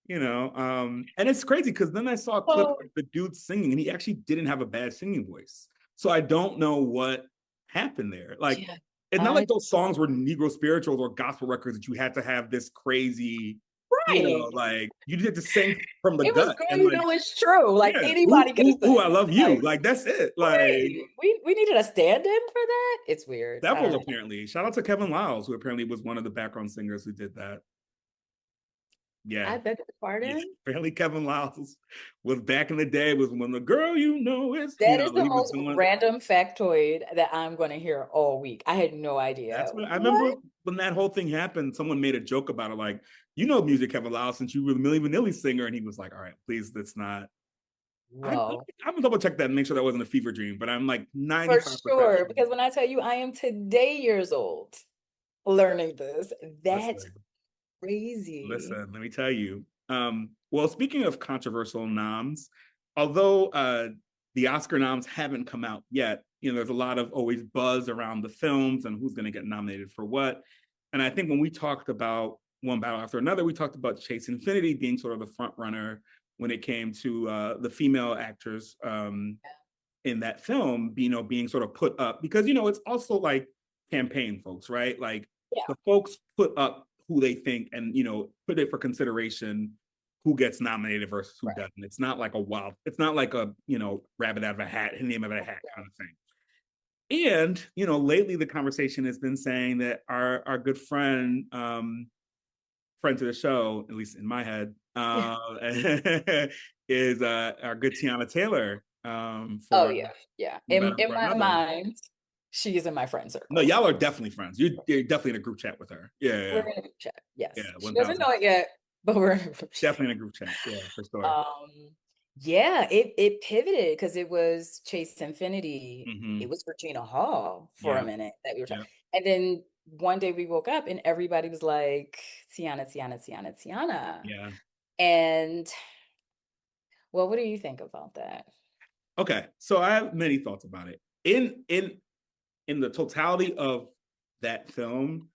and it's crazy because then I saw a clip of the dude singing and he actually didn't have a bad singing voice. So I don't know what happened there. Like, it's not like those songs were Negro spirituals or gospel records that you had to have this crazy, Right. like you just had to sing from the It was gut girl, and you like, know it's true. Like yeah, anybody could have ooh, sang. I love you. Like, Like that's it. Like right. We needed a stand-in for that. It's weird. I don't several know. apparently. Shout out to Kevin Liles, who apparently was one of the background singers who did that. Yeah. I beg your Yeah, pardon. apparently Kevin Liles was back in the day was when the girl is, That is the he was most doing. random factoid that I'm going to hear all week. I had no idea. That's what I remember What? when that whole thing happened. Someone made a joke about it, like, music, Kevin Liles, since you were the Milli Vanilli singer, and he was like, "All right, please, that's not." I'm Whoa. gonna double check that and make sure that wasn't a fever dream, but I'm like For 95% sure. sure. Because when I tell you I am today years old learning this, that's Listen, crazy. listen, let me tell you. Well, speaking of controversial noms, although the Oscar noms haven't come out yet, there's a lot of always buzz around the films and who's going to get nominated for what. And I think when we talked about One Battle After Another, we talked about Chase Infinity being sort of the front runner when it came to the female actors in that film, being sort of put up because, it's also like campaign folks, right? Like Yeah. the folks put up who they think and, put it for consideration who gets nominated versus who doesn't. It's not like it's not like a, rabbit out of a hat, name of a hat kind of thing. And, lately the conversation has been saying that our good friend, friend to the show, at least in my head, is our good Tiana Taylor Oh for yeah, yeah. One Battle In for my Another. mind, she is in my friend No, circle. y'all are definitely friends. You're definitely in a group chat with her. Yeah. We're in a group chat. Yes. Yeah, She doesn't 1000. know it yet, but we're in a group chat. Definitely in a group chat. Yeah, for sure. Yeah, it pivoted because it was Chase Infinity. Mm-hmm. It was Regina Hall for a Yeah. minute that we were talking. Yeah. And then one day we woke up and everybody was like, Tiana, Tiana, Tiana, Tiana. Yeah. And well, what do you think about that? Okay. So I have many thoughts about it. In the totality of that film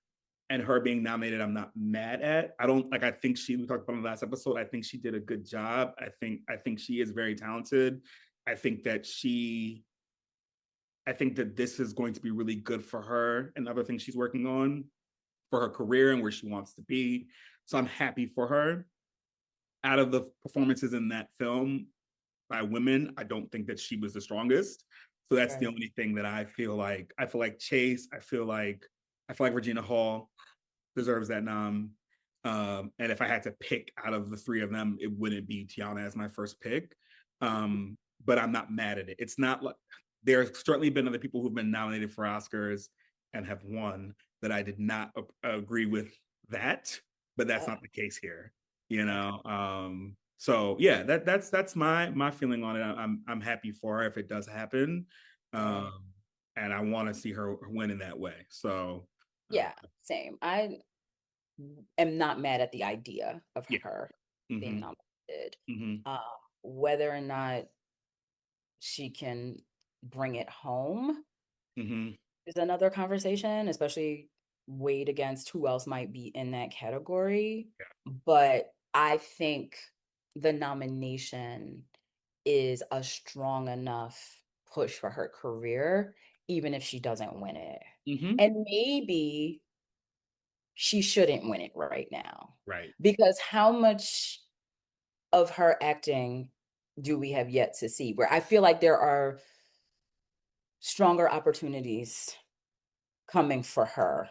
and her being nominated, I'm not mad at. I think we talked about in the last episode, I think she did a good job. I think she is very talented. I think that this is going to be really good for her and other things she's working on for her career and where she wants to be. So I'm happy for her. Out of the performances in that film by women, I don't think that she was the strongest. So that's the only thing that I feel like Chase, I feel like Regina Hall deserves that nom. And if I had to pick out of the three of them, it wouldn't be Tiana as my first pick. But I'm not mad at it. It's not like there's certainly been other people who've been nominated for Oscars and have won that I did not agree with that, but that's not the case here, So yeah, that's my feeling on it. I'm happy for her if it does happen, and I want to see her win in that way. So yeah, same. I am not mad at the idea of her being mm-hmm. nominated. Mm-hmm. Whether or not she can bring it home is another conversation, especially weighed against who else might be in that category. Yeah. But I think the nomination is a strong enough push for her career, even if she doesn't win it. And maybe she shouldn't win it right now. Right. Because how much of her acting do we have yet to see? Where I feel like there are stronger opportunities coming for her,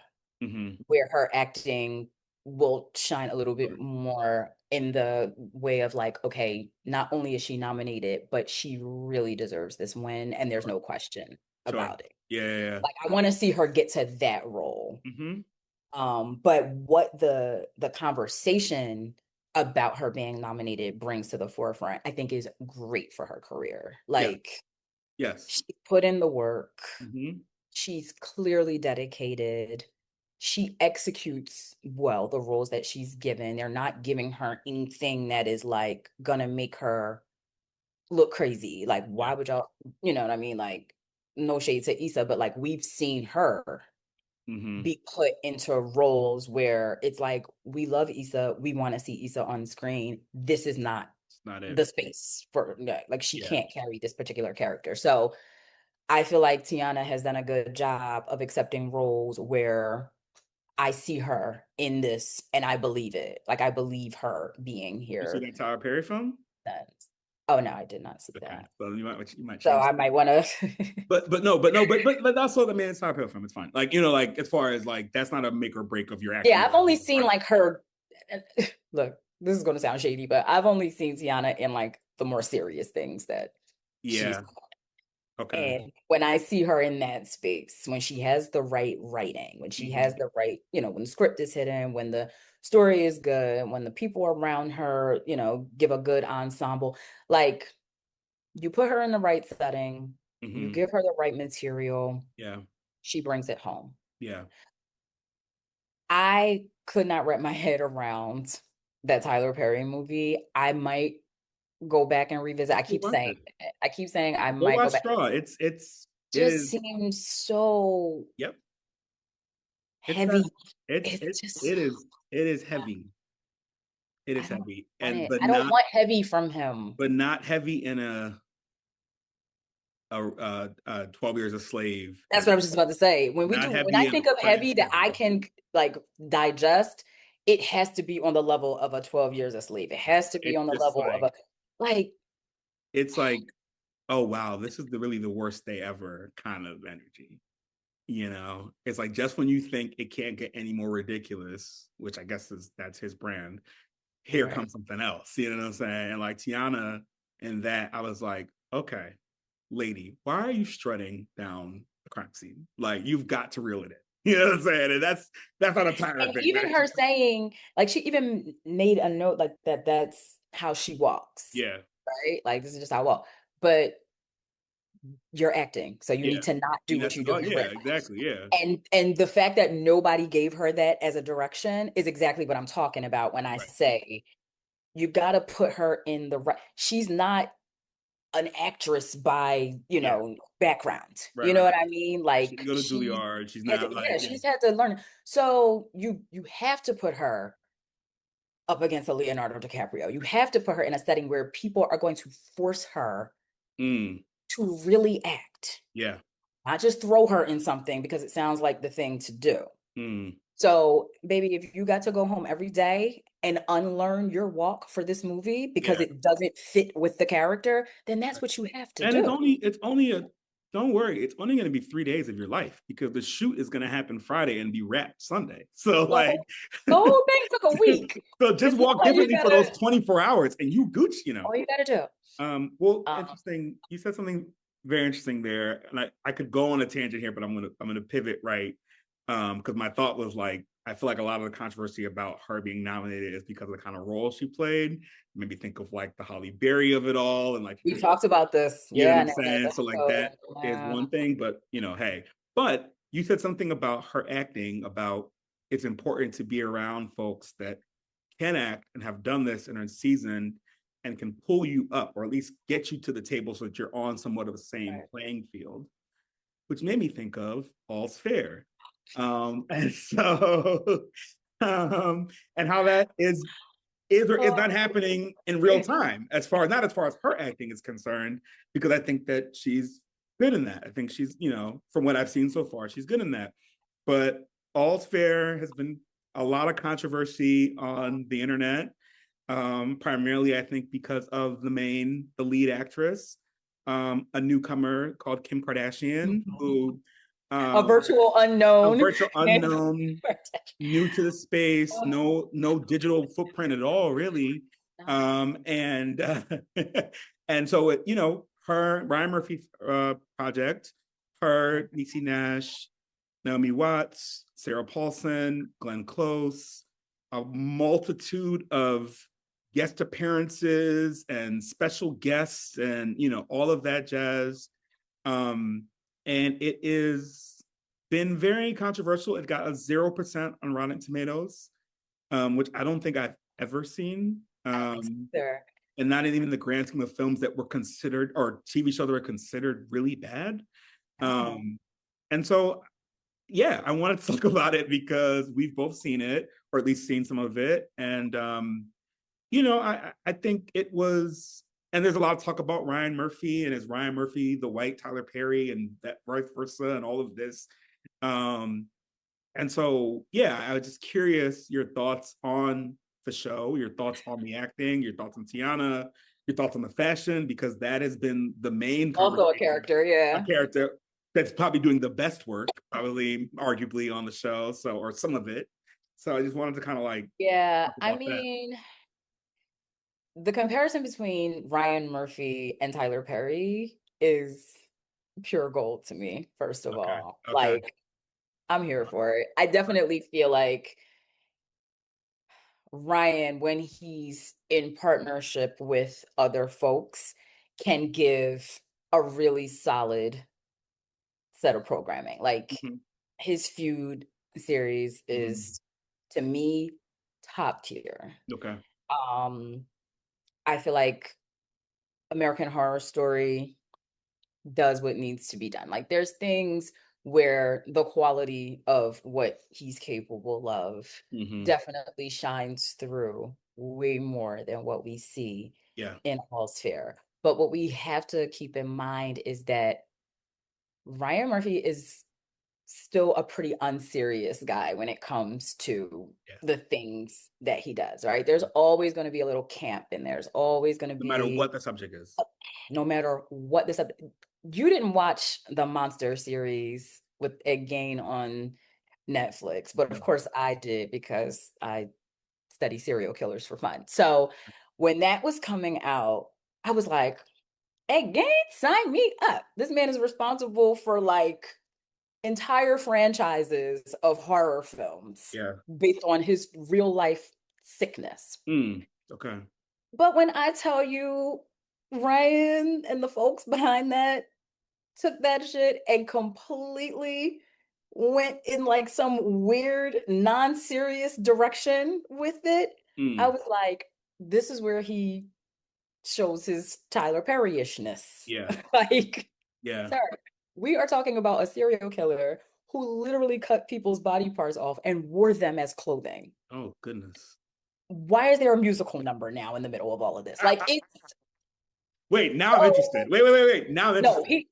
where her acting will shine a little bit more in the way of like, okay, not only is she nominated, but she really deserves this win, and there's no question about it. Yeah. Like, I want to see her get to that role. But what the conversation about her being nominated brings to the forefront, I think is great for her career. Like, yes, she put in the work. She's clearly dedicated. She executes well the roles that she's given. They're not giving her anything that is like gonna make her look crazy. Like, why would y'all, you know what I mean? Like, no shade to Issa, but like, we've seen her be put into roles where it's like, we love Issa, we want to see Issa on screen. This is not it. the space for, like, she can't carry this particular character. So I feel like Tiana has done a good job of accepting roles where I see her in this and I believe it. Like I believe her being You see here. that Tyler Perry film? Oh no, I did not see Okay, that. so you might So change. I might want to. But also, I mean, it's Tyler Perry film. It's fine. Like, you know, like as far as like that's not a make or break of your acting. Yeah, I've only seen like her. Look, this is going to sound shady, but I've only seen Tiana in like the more serious things that she's. Yeah. Okay. And when I see her in that space, when she has the right writing, when she has the right, when the script is hidden, when the story is good, when the people around her, give a good ensemble, like you put her in the right setting, you Mm-hmm. give her the right material, Yeah. she brings it home. Yeah. I could not wrap my head around that Tyler Perry movie. I might go back and revisit. I keep Watch saying it. I keep saying I Go might go watch back. Straw. It Just is. seems so Yep. It's heavy. it's It's just it is heavy. It I is don't heavy, want and it. I don't want heavy from him. but not heavy in a 12 Years a Slave. That's what I was just about to say. When Not I heavy in think of Prince heavy that I heavy. can like digest, it has to be on the level of a 12 years a slave. It has to be It's on the just level of a like it's like, oh wow, this is really the worst day ever kind of energy. You know, it's like just when you think it can't get any more ridiculous, which I guess that's his brand, here right. comes something else. You know what I'm saying? And like Tiana and that, I was like, okay, lady, why are you strutting down the crime scene? Like, you've got to reel it in. You know what I'm saying? And that's not a Tyler And thing. even her saying, like she even made a note like that's how she walks. Yeah, Right? Like this is just how I walk. But you're acting. So you yeah. need to not And do what that's you do oh in yeah, real exactly. Yeah, life. And the fact that nobody gave her that as a direction is exactly what I'm talking about when I right. say you got to put her in the right. She's not an actress by, Yeah, background. right, You right, know what right. I mean? She Like didn't go to Juilliard. She's not like, yeah, she's had to learn. So you have to put her up against a Leonardo DiCaprio. You have to put her in a setting where people are going to force her mm, to really act, yeah, not just throw her in something because it sounds like the thing to do. mm, So, baby, if you got to go home every day and unlearn your walk for this movie because yeah. it doesn't fit with the character, then that's what you have to And do. it's only a don't worry, it's only going to be 3 days of your life because the shoot is going to happen Friday and be wrapped Sunday. So The like, whole, the whole thing took a week. so just It's not walk like you differently for those gotta 24 hours and you gooch, you know. all you gotta do. Well, Um, interesting. You said something very interesting there, and I could go on a tangent here, but I'm gonna pivot right. Because my thought was like, I feel like a lot of the controversy about her being nominated is because of the kind of role she played. Maybe think of like the Holly Berry of it all, and like, we talked about this. you know what Yeah, I'm and saying? So like that is yeah. one thing, but you know, hey, but you said something about her acting, about it's important to be around folks that can act and have done this and are seasoned and can pull you up or at least get you to the table so that you're on somewhat of the same Right. playing field, which made me think of All's Fair. And so, and how that is or is not happening in real time as far as not as far as her acting is concerned, because I think that she's good in that. I think she's, you know, from what I've seen so far, she's good in that. But All's Fair has been a lot of controversy on the internet, primarily I think because of the lead actress, a newcomer called Kim Kardashian, who A virtual a unknown. virtual unknown, new to the space, no digital footprint at all, really. And and so it, you know, her Ryan Murphy project, her Niecy Nash, Naomi Watts, Sarah Paulson, Glenn Close, a multitude of guest appearances and special guests, and you know, all of that jazz. And it is been very controversial. It got a 0% on Rotten Tomatoes, which I don't think I've ever seen. And not even in the grand scheme of films that were considered or TV shows that were considered really bad. And so, yeah, I wanted to talk about it because we've both seen it, or at least seen some of it. And, you know, I think it was And there's a lot of talk about Ryan Murphy, and is Ryan Murphy the white Tyler Perry, and that vice versa, and all of this. And so, yeah, I was just curious your thoughts on the show, your thoughts on the acting, your thoughts on Tiana, your thoughts on the fashion, because that has been the main Also a conversation. character, A yeah. character that's probably doing the best work, probably arguably on the show, so, or some of it. So I just wanted to kind of like Yeah, talk I about that. mean, the comparison between Ryan Murphy and Tyler Perry is pure gold to me, first of Okay. all. Okay. Like, I'm here for it. I definitely feel like Ryan, when he's in partnership with other folks, can give a really solid set of programming. Like, Mhm. his Feud series Mhm. is, to me, top tier. Okay. I feel like American Horror Story does what needs to be done. Like, there's things where the quality of what he's capable of Mhm. definitely shines through way more than what we see Yeah. in Hall's Fair. But what we have to keep in mind is that Ryan Murphy is still a pretty unserious guy when it comes to Yeah. the things that he does, right? There's always going to be a little camp and there's always going to No matter be, what the subject is. no matter what this, you didn't watch the Monster series with Ed Gain on Netflix, but of course I did because I study serial killers for fun. So when that was coming out, I was like, Ed Gain, sign me up. This man is responsible for like entire franchises of horror films Yeah. based on his real life sickness. Okay. But when I tell you, Ryan and the folks behind that took that shit and completely went in like some weird, non-serious direction with it, I was like, this is where he shows his Tyler Perry-ishness. Yeah. Like, Yeah. sir, we are talking about a serial killer who literally cut people's body parts off and wore them as clothing. Oh goodness. Why is there a musical number now in the middle of all of this? Like, it's Wait, now I'm so, interested. Wait. Now I'm no, interested.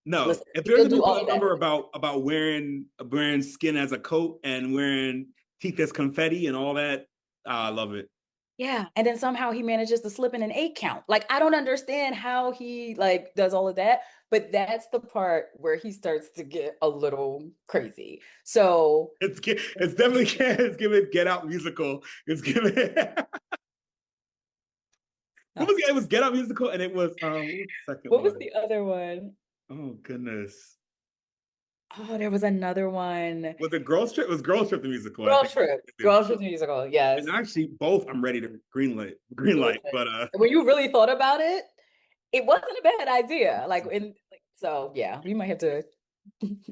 No, listen, if he there's did a do all musical of that. number about wearing skin as a coat and wearing teeth as confetti and all that, I love it. Yeah, and then somehow he manages to slip in an 8 count. Like, I don't understand how he like does all of that, but that's the part where he starts to get a little crazy. So It's definitely it's giving Get Out musical. It's giving it was Get Out musical, and it was what was the second what was one? the other one? Oh goodness. Oh, there was another one. Was it Girls Trip? It was Girls Trip the musical, I Girl think. Trip. Girl Trip the musical. Yes. And actually both I'm ready to green light, but When you really thought about it, it wasn't a bad idea. So yeah, we might have to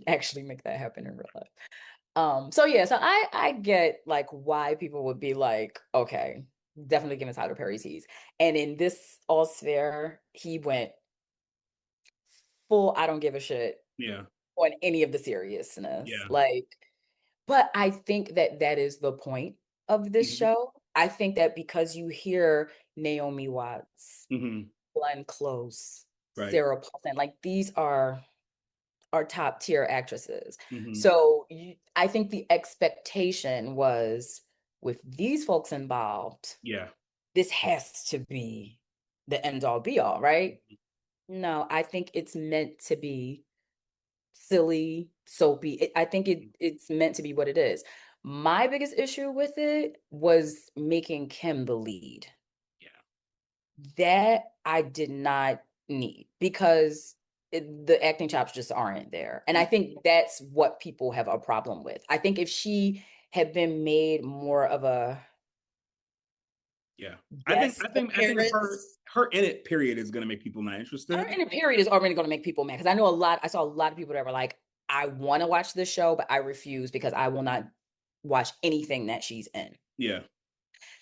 actually make that happen in real life. So yeah, so I get like why people would be like, okay, definitely give us Tyler Perry's tease. And in this All Sphere, he went full I don't give a shit yeah. on any of the seriousness. Yeah. Like, but I think that that is the point of this Mhm. show. I think that because you hear Naomi Watts, Mhm. Glenn Close, Right. Sarah Paulson, like these are top tier actresses. Mhm. So I think the expectation was with these folks involved, Yeah. this has to be the end all be all, right? No, I think it's meant to be silly, soapy. I think it's meant to be what it is. My biggest issue with it was making Kim the lead. Yeah. That I did not need because the acting chops just aren't there. And I think that's what people have a problem with. I think if she had been made more of a Yeah. guest I think appearance, her in it period is gonna make people not her interested. in a period is already going to make people mad. Because I saw a lot of people that were like, I want to watch this show, but I refuse because I will not watch anything that she's in. Yeah.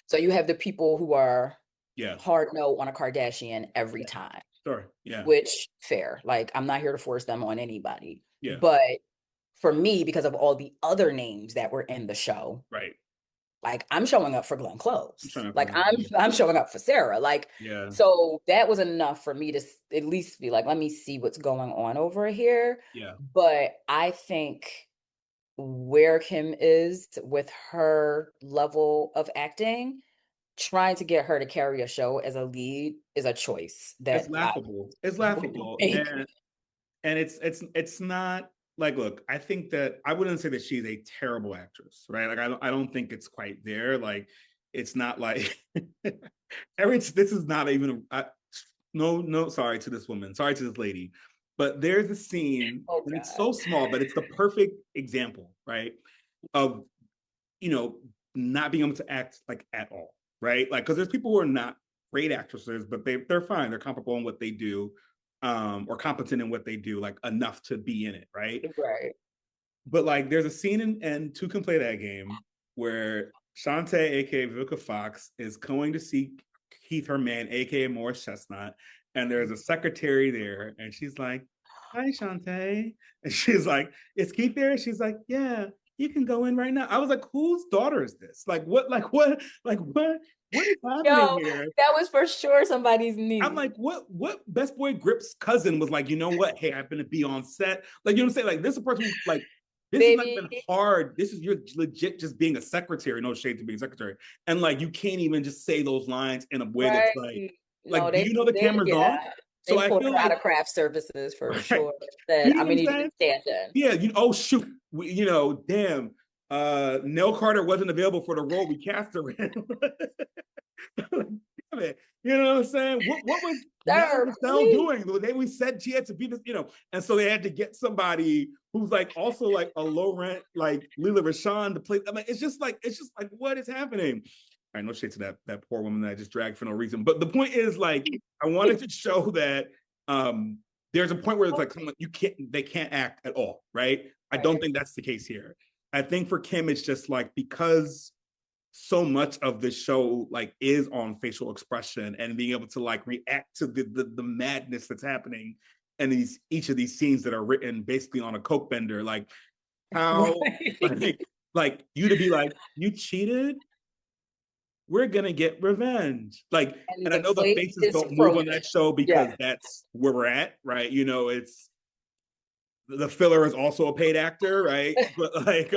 So you have the people who are Yeah. hard no on a Kardashian every time. Sure. Yeah. Which fair. Like I'm not here to force them on anybody. Yeah. But for me, because of all the other names that were in the show, Right. like I'm showing up for Glenn Close. trying to Like find out. I'm showing up for Sarah. Like, Yeah. so that was enough for me to at least be like, let me see what's going on over here. Yeah. But I think where Kim is with her level of acting, trying to get her to carry a show as a lead is a choice It's that I laughable. It's wouldn't laughable. make. And it's not like, look, I think that I wouldn't say that she's a terrible actress, right? Like I don't think it's quite there. Like it's not like this is not even no, sorry to this woman, sorry to this lady. But there's a scene, Oh and it's God. so small, but it's the perfect example, right? Of not being able to act like at all, right? Like, because there's people who are not great actresses, but they're fine. They're comfortable in what they do, or competent in what they do, like enough to be in it, right? Right. But like, there's a scene in Two Can Play That Game where Shantae, aka Vivica Fox, is going to see Keith, her man, aka Morris Chestnut, and there's a secretary there, and she's like, "Hi, Shantae," and she's like, "Is Keith there?" She's like, "Yeah, you can go in right now." I was like, "Whose daughter is this? Like, what? Like, what? Like, what is happening Yo, here?" that was for sure somebody's I'm niece. like, what Best Boy Grip's cousin was like, you know what? Hey, I've been to be on set. Like, you know what I'm saying? Like, this is a person who, like, this has not Baby, been hard. This is you're legit just being a secretary, no shade to being a secretary. And like you can't even just say those lines in a way that's right. No, like, do you know the camera's on? So they I pulled feel her out like of craft services for right. sure. You That know I'm what I'm gonna need you to saying? stand in. Yeah, oh shoot. Damn. Nell Carter wasn't available for the role we cast her in. Damn it. You know what I'm saying? What was Natalie Sir, Michelle please. doing? The day we said she had to be this, and so they had to get somebody who's like also like a low rent, like Lila Rashawn to play. I mean, it's just like what is happening? I no shade to that poor woman that I just dragged for no reason. But the point is, like, I wanted to show that there's a point where it's like they can't act at all, right? I don't Right. think that's the case here. I think for Kim, it's just like because so much of the show like is on facial expression and being able to like react to the madness that's happening and each of these scenes that are written basically on a coke bender, like how Right. like you to be like, you cheated, we're gonna get revenge, like. And And I the know the plate faces is don't move on frozen. that show because Yeah. that's where we're at, right? It's the filler is also a paid actor, right? But like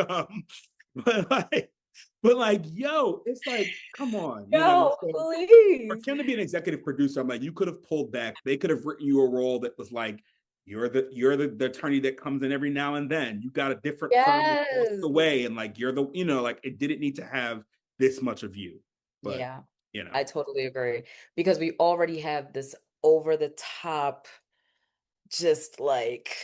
but like, yo, it's like, come on, Yo, So for please. Kim to be an executive producer, I'm like, you could have pulled back. They could have written you a role that was like, you're the attorney that comes in every now and then. You got a different firm across Yes. the way, and like you're the, like it didn't need to have this much of you. But Yeah, I totally agree because we already have this over the top, just like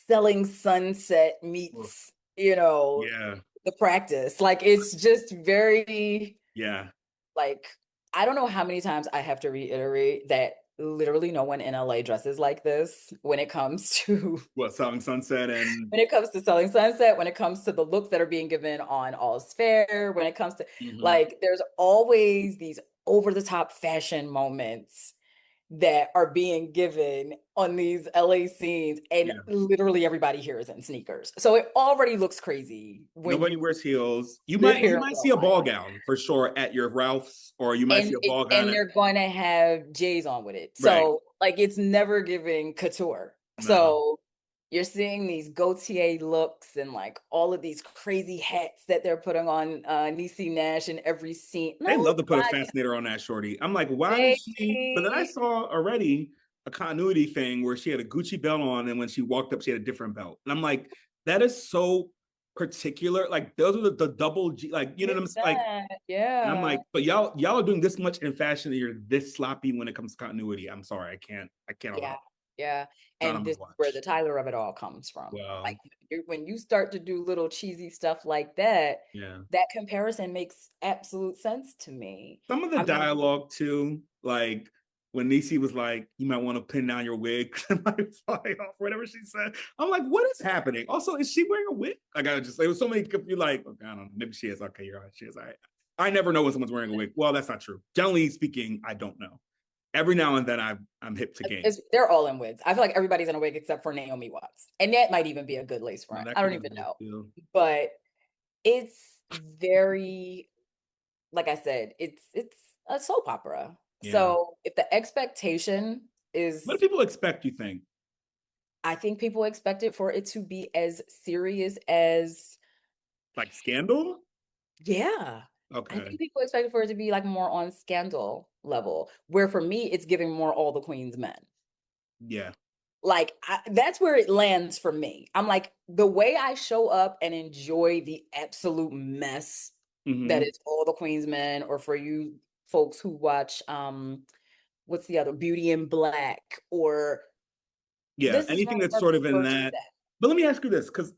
selling sunset meets, yeah, the practice. Like it's just very yeah. like I don't know how many times I have to reiterate that literally no one in LA dresses like this when it comes to What, Selling Sunset and when it comes to Selling Sunset, when it comes to the looks that are being given on All's Fair, when it comes to mhm. like there's always these over the top fashion moments that are being given on these LA scenes, and Yeah. literally everybody here is in sneakers. So it already looks crazy when Nobody you wears heels. You live might here you in might see a Brooklyn. ball gown for sure at your Ralph's, or you might see a ball gown And at they're going to have J's on with it. right. So like it's never giving couture. No. So you're seeing these Gaultier looks and like all of these crazy hats that they're putting on Niecy Nash in every scene. And They I'm love to put a like, fascinator on that shorty. I'm like, why did she? But then I baby. saw already a continuity thing where she had a Gucci belt on, and when she walked up, she had a different belt. And I'm like, that is so particular. Like those are the double G, like you know what I'm It's saying? Like, that. and I'm Yeah. like, but y'all are doing this much in fashion that you're this sloppy when it comes to continuity. I'm sorry, I can't Yeah. allow. Yeah. Not And on my this is where watch. the Tyler of it all comes from. Like Well, when you start to do little cheesy stuff like that, yeah. that comparison makes absolute sense to me. Some of the I mean, dialogue too, like when Niecy was like, "You might want to pin down your wig," might fly off, whatever she said. I'm like, what is happening? Also, is she wearing a wig? Like, I just, there was so many. You're like, okay, I don't know, maybe she is. Okay, you're right, she is. All right. I never know when someone's wearing a wig. Well, that's not true. Generally speaking, I don't know. Every now and then, I'm hip to game. they're all in wigs. I feel like everybody's in a wig except for Naomi Watts. And that might even be a good lace No, front. that I could don't be a even wig know. too. But It's very, like I said, it's a soap opera. Yeah. So if the expectation is, What do people expect, you think? I think people expect it for it to be as serious as, Like Scandal? yeah. I Okay. think people expect it for it to be like more on Scandal level, where for me, it's giving more All the Queen's Men. Yeah. Like that's where it lands for me. I'm like, the way I show up and enjoy the absolute mess that Mhm. is All the Queen's Men, or for you folks who watch what's the other, Beauty in Black, or Yeah, this is anything that's Romantic sort of in versus that. that. But let me ask you this, because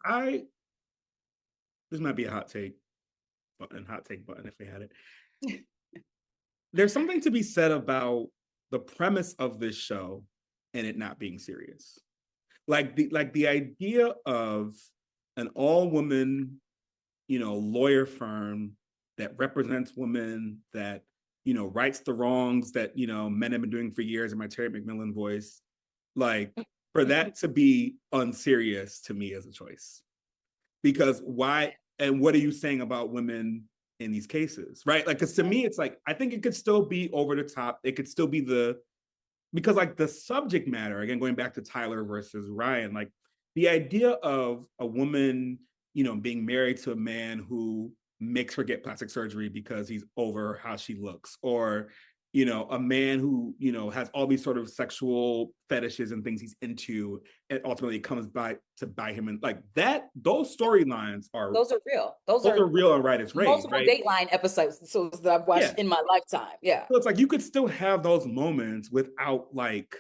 this might be a hot take button if they had it. There's something to be said about the premise of this show and it not being serious. Like the idea of an all-woman, lawyer firm that represents women, that rights the wrongs that men have been doing for years in my Terry McMillan voice. Like, for that to be unserious to me as a choice, because why? And what are you saying about women in these cases, right? Like, because to me it's like, I think it could still be over the top, it could still be because like the subject matter, again, going back to Tyler versus Ryan, like the idea of a woman being married to a man who makes her get plastic surgery because he's over how she looks, or a man who has all these sort of sexual fetishes and things he's into, and ultimately comes by to buy him, and like that, those storylines are Those are real. Those those are are real and right as rain, multiple right? Dateline episodes so that I've watched Yeah. in my lifetime. Yeah. So it's like you could still have those moments without like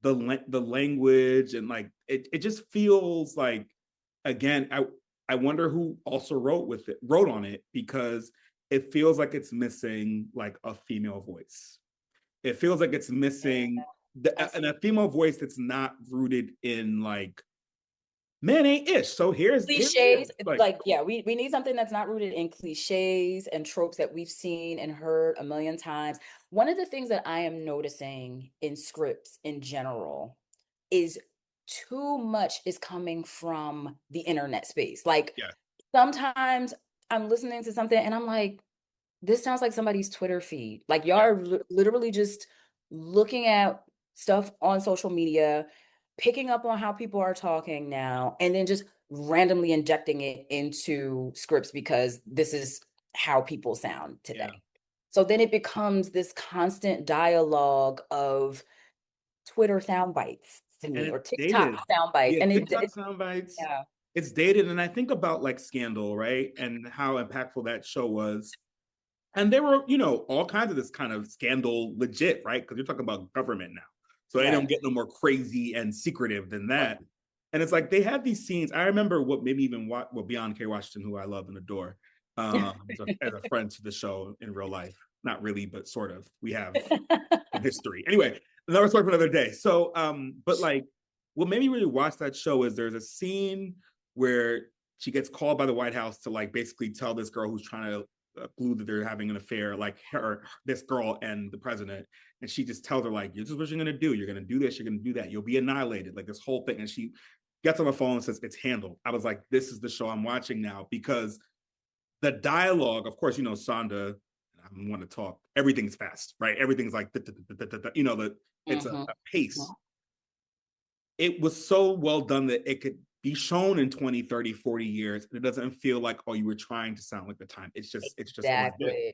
the language, and like it just feels like, again, I wonder who also wrote on it, because it feels like it's missing like a female voice. It feels like it's missing and a female voice that's not rooted in like, man ain't ish, so here's Cliches, like, like, yeah, we need something that's not rooted in cliches and tropes that we've seen and heard a million times. One of the things that I am noticing in scripts in general is too much is coming from the internet space. Like, yeah, sometimes I'm listening to something and I'm like, this sounds like somebody's Twitter feed. Like, y'all yeah, are literally just looking at stuff on social media, picking up on how people are talking now, and then just randomly injecting it into scripts because this is how people sound yeah. today. So then it becomes this constant dialogue of Twitter sound bites to And me, or it's TikTok dated. sound bites. Yeah, And TikTok sound bites. yeah, It's dated, and I think about like Scandal, right, and how impactful that show was. And there were, all kinds of this kind of scandal legit, right? Because you're talking about government now. So they don't right. get no more crazy and secretive than that. And it's like they had these scenes. I remember what maybe even Beyond K. Washington, who I love and adore, as a friend to the show in real life. Not really, but sort of. We have some history. Anyway, another story for another day. So, but like, what made me really watch that show is there's a scene where she gets called by the White House to like basically tell this girl who's trying to glue that they're having an affair, like this girl and the president, and she just tells her like, "This is what you're gonna do. You're gonna do this. You're gonna do that. You'll be annihilated." Like this whole thing, and she gets on the phone and says, "It's handled." I was like, "This is the show I'm watching now," because the dialogue, of course, Sonda. I want to talk. Everything's fast, right? Everything's like, that it's Mhm. a pace. It was so well done that it could be shown in 20, 30, 40 years. And it doesn't feel like, oh, you were trying to sound like the time. It's just legit. Exactly.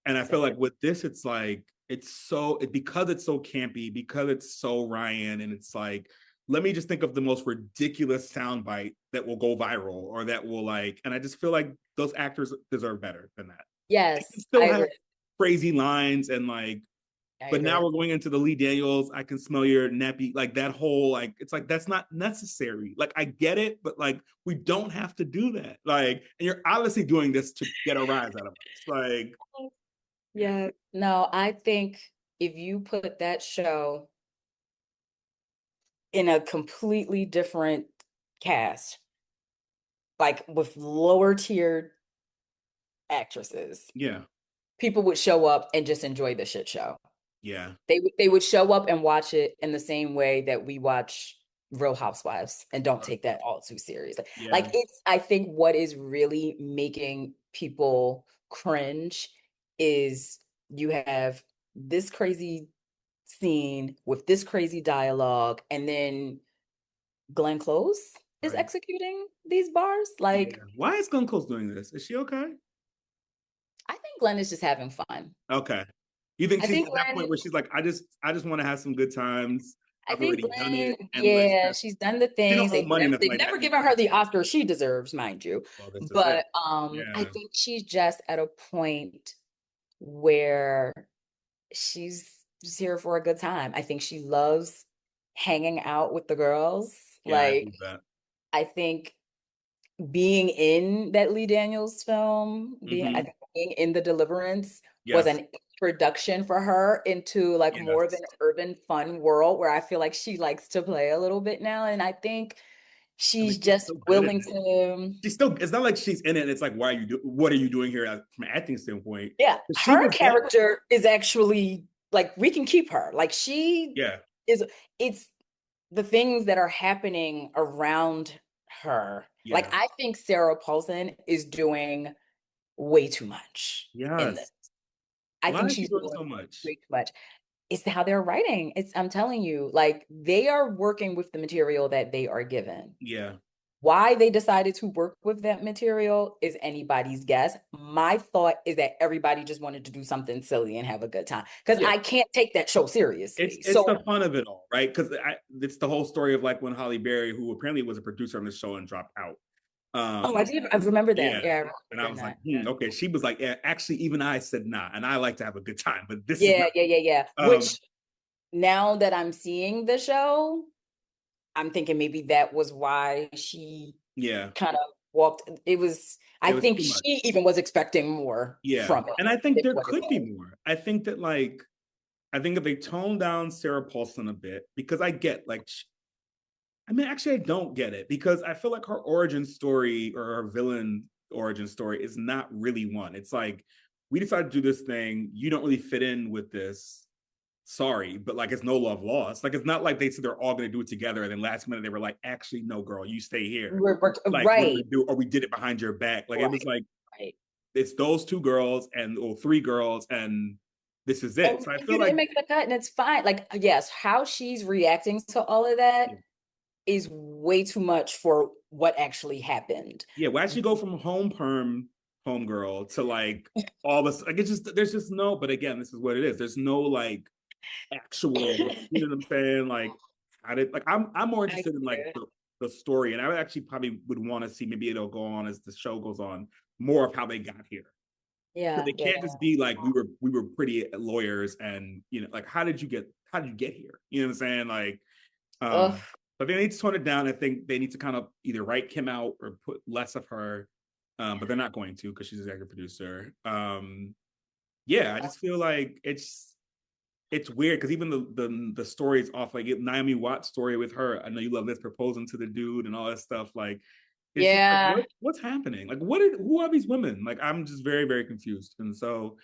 And I feel like with this, it's like, because it's so campy, because it's so Ryan, and it's like, let me just think of the most ridiculous soundbite that will go viral, or that will like, and I just feel like those actors deserve better than that. They can Yes, still I have agree. crazy lines and like, I but now agree. we're going into the Lee Daniels, I can smell your nappy, like that whole, like, it's like, that's not necessary. Like, I get it, but like, we don't have to do that. Like, and you're obviously doing this to get a rise out of us. Like, yeah, Yeah. No, I think if you put that show in a completely different cast, like with lower tiered actresses, yeah, people would show up and just enjoy the shit show. yeah, They would show up and watch it in the same way that we watch Real Housewives and don't take that all too seriously. Yeah. Like I think what is really making people cringe is you have this crazy scene with this crazy dialogue, and then Glenn Close is Right. executing these bars. Like, Yeah. Why is Glenn Close doing this? Is she okay? I think Glenn is just having fun. Okay. You think I she's think at that Glenn point where she's like, I just want to have some good times. I I've think already done Glenn, it. And let's yeah, just she's done the she don't things. owe money enough They've like never that. given her the Oscar she deserves, mind you. Well, this is it. But I Yeah. think she's just at a point where she's just here for a good time. I think she loves hanging out with the girls. Yeah, I Like, believe that. I think being in that Lee Daniels film, I Mhm. think being in The Deliverance was Yes. an introduction for her into like more of Yes. an urban fun world where I feel like she likes to play a little bit now. And I think I mean, she's she's just so good at willing it. to, She's still, it's not like she's in it. And it's like, what are you doing here from an acting standpoint? yeah, But she her was that. character is actually like we can keep her. Like she Yeah. is, it's the things that are happening around her. Yeah. Like I think Sarah Paulson is doing way too much in this. Yes. I Why think is she she's doing doing so much? way too much. It's how they're writing. I'm telling you, like they are working with the material that they are given. Yeah. Why they decided to work with that material is anybody's guess. My thought is that everybody just wanted to do something silly and have a good time because Yeah. I can't take that show seriously. It's the fun of it all, right? Because it's the whole story of like when Holly Berry, who apparently was a producer on the show and dropped out. Oh, I remember that. Yeah. Yeah, I remember And I was like, that. okay. She was like, yeah, actually, even I said nah, and I like to have a good time, but this is Yeah, not. yeah. Um, Which now that I'm seeing the show, I'm thinking maybe that was why she yeah, kind of walked. I it was think too much. she even was expecting more Yeah, from it and I think than there what it could be was. more. I think that like, I think if they tone down Sarah Paulson a bit, because I get like, I mean, actually, I don't get it because I feel like her origin story or her villain origin story is not really one. It's like we decided to do this thing. You don't really fit in with this. Sorry, but like it's no love lost. Like it's not like they said they're all going to do it together, and then last minute they were like, actually, no, girl, you stay here. Like we're Right, gonna do, or we did it behind your back. Like it was right, like right. it's those two girls and or three girls, and this is it. And So I you feel didn't like make the cut, and it's fine. Like, yes, how she's reacting to all of that is way too much for what actually happened. yeah, we actually go from homegirl to like all this. Like it's just there's just no. But again, this is what it is. There's no like actual. You know what I'm saying? Like how did like I'm more I interested in like get it. the story, and I would actually probably would want to see maybe it'll go on as the show goes on more of how they got here. Because Yeah, it yeah, can't just be like we were pretty lawyers and like how did you get here? You know what I'm saying? Like yeah. but they need to tone it down. I think they need to kind of either write Kim out or put less of her. But they're not going to because she's an executive producer. Yeah, I just feel like it's weird because even the stories off like Naomi Watts story with her. I know you love this proposing to the dude and all that stuff. Like it's just like Yeah. what's happening? Like who are these women? Like I'm just very very confused. And so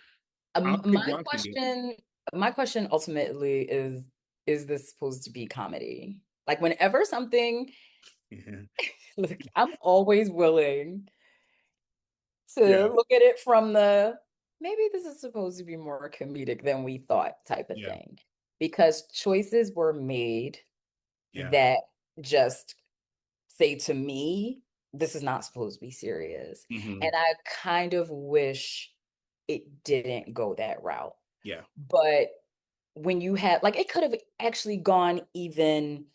I'll keep My watching it. question ultimately is this supposed to be comedy? Like whenever something, Yeah, look, I'm always willing to yeah, look at it from the maybe this is supposed to be more comedic than we thought type of yeah, thing. Because choices were made yeah. that just say to me, this is not supposed to be serious. Hmm. And I kind of wish it didn't go that route. Yeah, But when you had like it could have actually gone even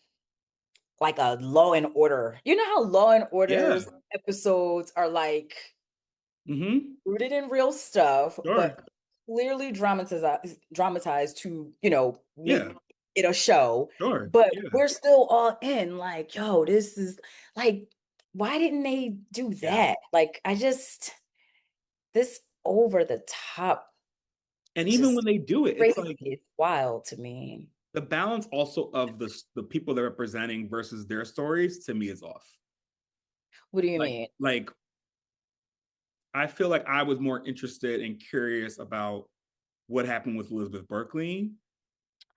like a Law and Order. You know how Law and yeah. Order's episodes are like Hmm. rooted in real stuff, Sure. but clearly dramatized to, Yeah, make it a show. sure. But Yeah, we're still all in, like, yo, this is like, why didn't they do yeah. that? Like, this over the top, And even when just they do it, it's crazy. like It's wild to me. the balance also of the people they're representing versus their stories to me is off. What do you Like mean? like I feel like I was more interested and curious about what happened with Elizabeth Berkley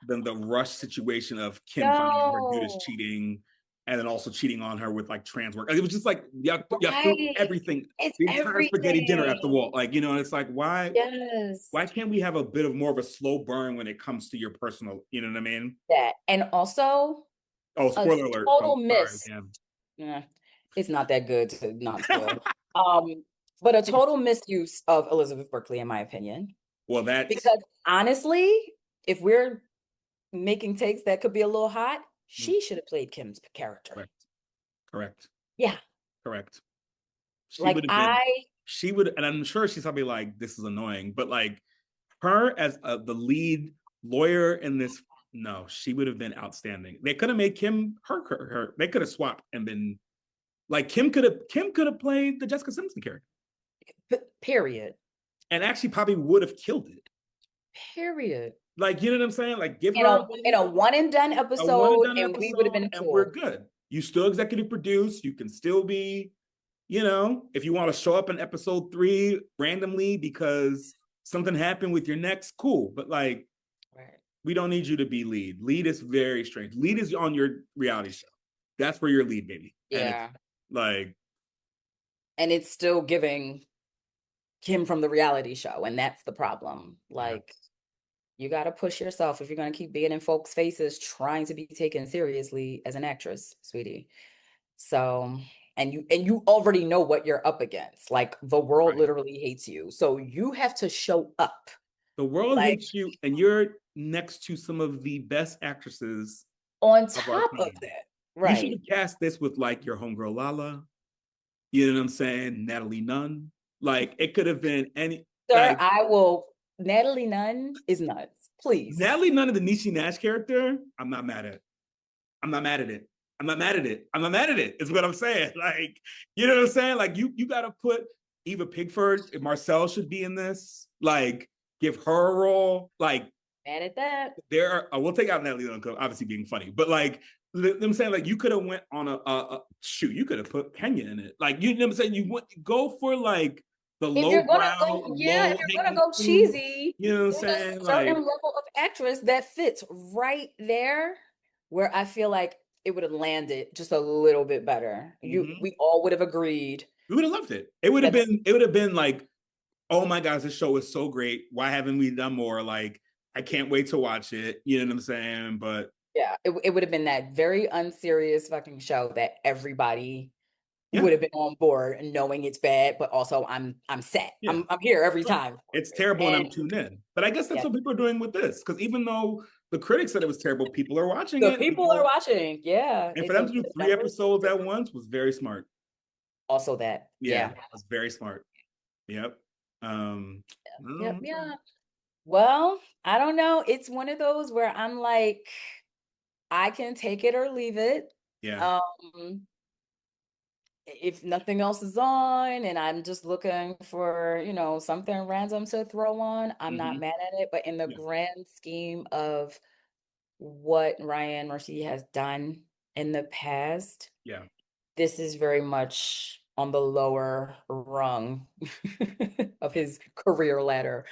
than the rush situation of Kim finding out her dude is No. cheating and then also cheating on her with like trans work. Like, it was just like you threw Right. everything, It's the entire spaghetti dinner at the everything. wall. Like, and it's like, why Yes. can't we have a bit of more of a slow burn when it comes to your personal, you know what I mean? That. And also Oh, a spoiler alert. total Oh, sorry. miss. Yeah. Yeah, it's not that good to not spoil. But a total misuse of Elizabeth Berkley, in my opinion. Well, that's Because honestly, if we're making takes that could be a little hot, she should have played Kim's character. correct. Correct. Yeah. Correct. She Like would have been, she would, and I'm sure she's probably like, this is annoying, but like her as the lead lawyer in this, no, she would have been outstanding. They could have made Kim her. They could have swapped and been like Kim could have played the Jessica Simpson character, period. and actually probably would have killed it. Period. Like, you know what I'm saying? Like, give In her a one and done a one and episode, done and we would have episode, been and we're cool. good. You still executive produce. You can still be, you know, if you want to show up in episode 3 randomly because something happened with your next, cool. But like, Right. we don't need you to be lead. Lead is very strange. Lead is on your reality show. That's where you're lead, baby. Yeah. And it's like, and it's still giving Kim from the reality show, and that's the problem. Like, you got to push yourself if you're going to keep being in folks' faces trying to be taken seriously as an actress, sweetie. So, and you already know what you're up against. Like, the world Right. literally hates you, so you have to show up. The world Like, hates you, and you're next to some of the best actresses on of our top time. of that, You should right? have cast this with like your homegirl Lala. You know what I'm saying? Natalie Nunn. Like, it could have been any. Sir, Like, I will. Natalie Nunn is nuts. Please. Natalie Nunn of the Niecy Nash character, I'm not mad at. I'm not mad at it. I'm not mad at it. I'm not mad at it, is what I'm saying. Like, you know what I'm saying? Like, you got to put Eva Pigford, Marcel should be in this. Like, give her a role. Like, Mad at that. there are, I will take out Natalie Nunn, obviously being funny, but like, I'm saying, like, you could have went on a shoot, you could have put Kenya in it. Like, you know what I'm saying? You go for like the If you're gonna lowbrow, go, yeah, if you're gonna low-hanging go fruit. cheesy, You know what I'm there's saying? a certain Like, level of actress that fits right there where I feel like it would have landed just a little bit better. We all would have agreed. we would have loved it. It would have been like, oh my gosh, this show is so great. Why haven't we done more? Like, I can't wait to watch it. You know what I'm saying? But yeah, it would have been that very unserious fucking show that everybody yeah, would have been on board and knowing it's bad, but also I'm set. Yeah. I'm here every time. it's terrible and I'm tuned in. But I guess that's what people are doing with this. Because even though the critics said it was terrible, people are watching The it. people are watching, yeah. And for them to do 3 episodes at once was very smart. Also that. Yeah, it was very smart. Yep. Yep. Yeah. Well, I don't know. It's one of those where I'm like, I can take it or leave it. Yeah. If nothing else is on and I'm just looking for, something random to throw on, I'm not mad at it. But in the grand scheme of what Ryan Murphy has done in the past, this is very much on the lower rung of his career ladder.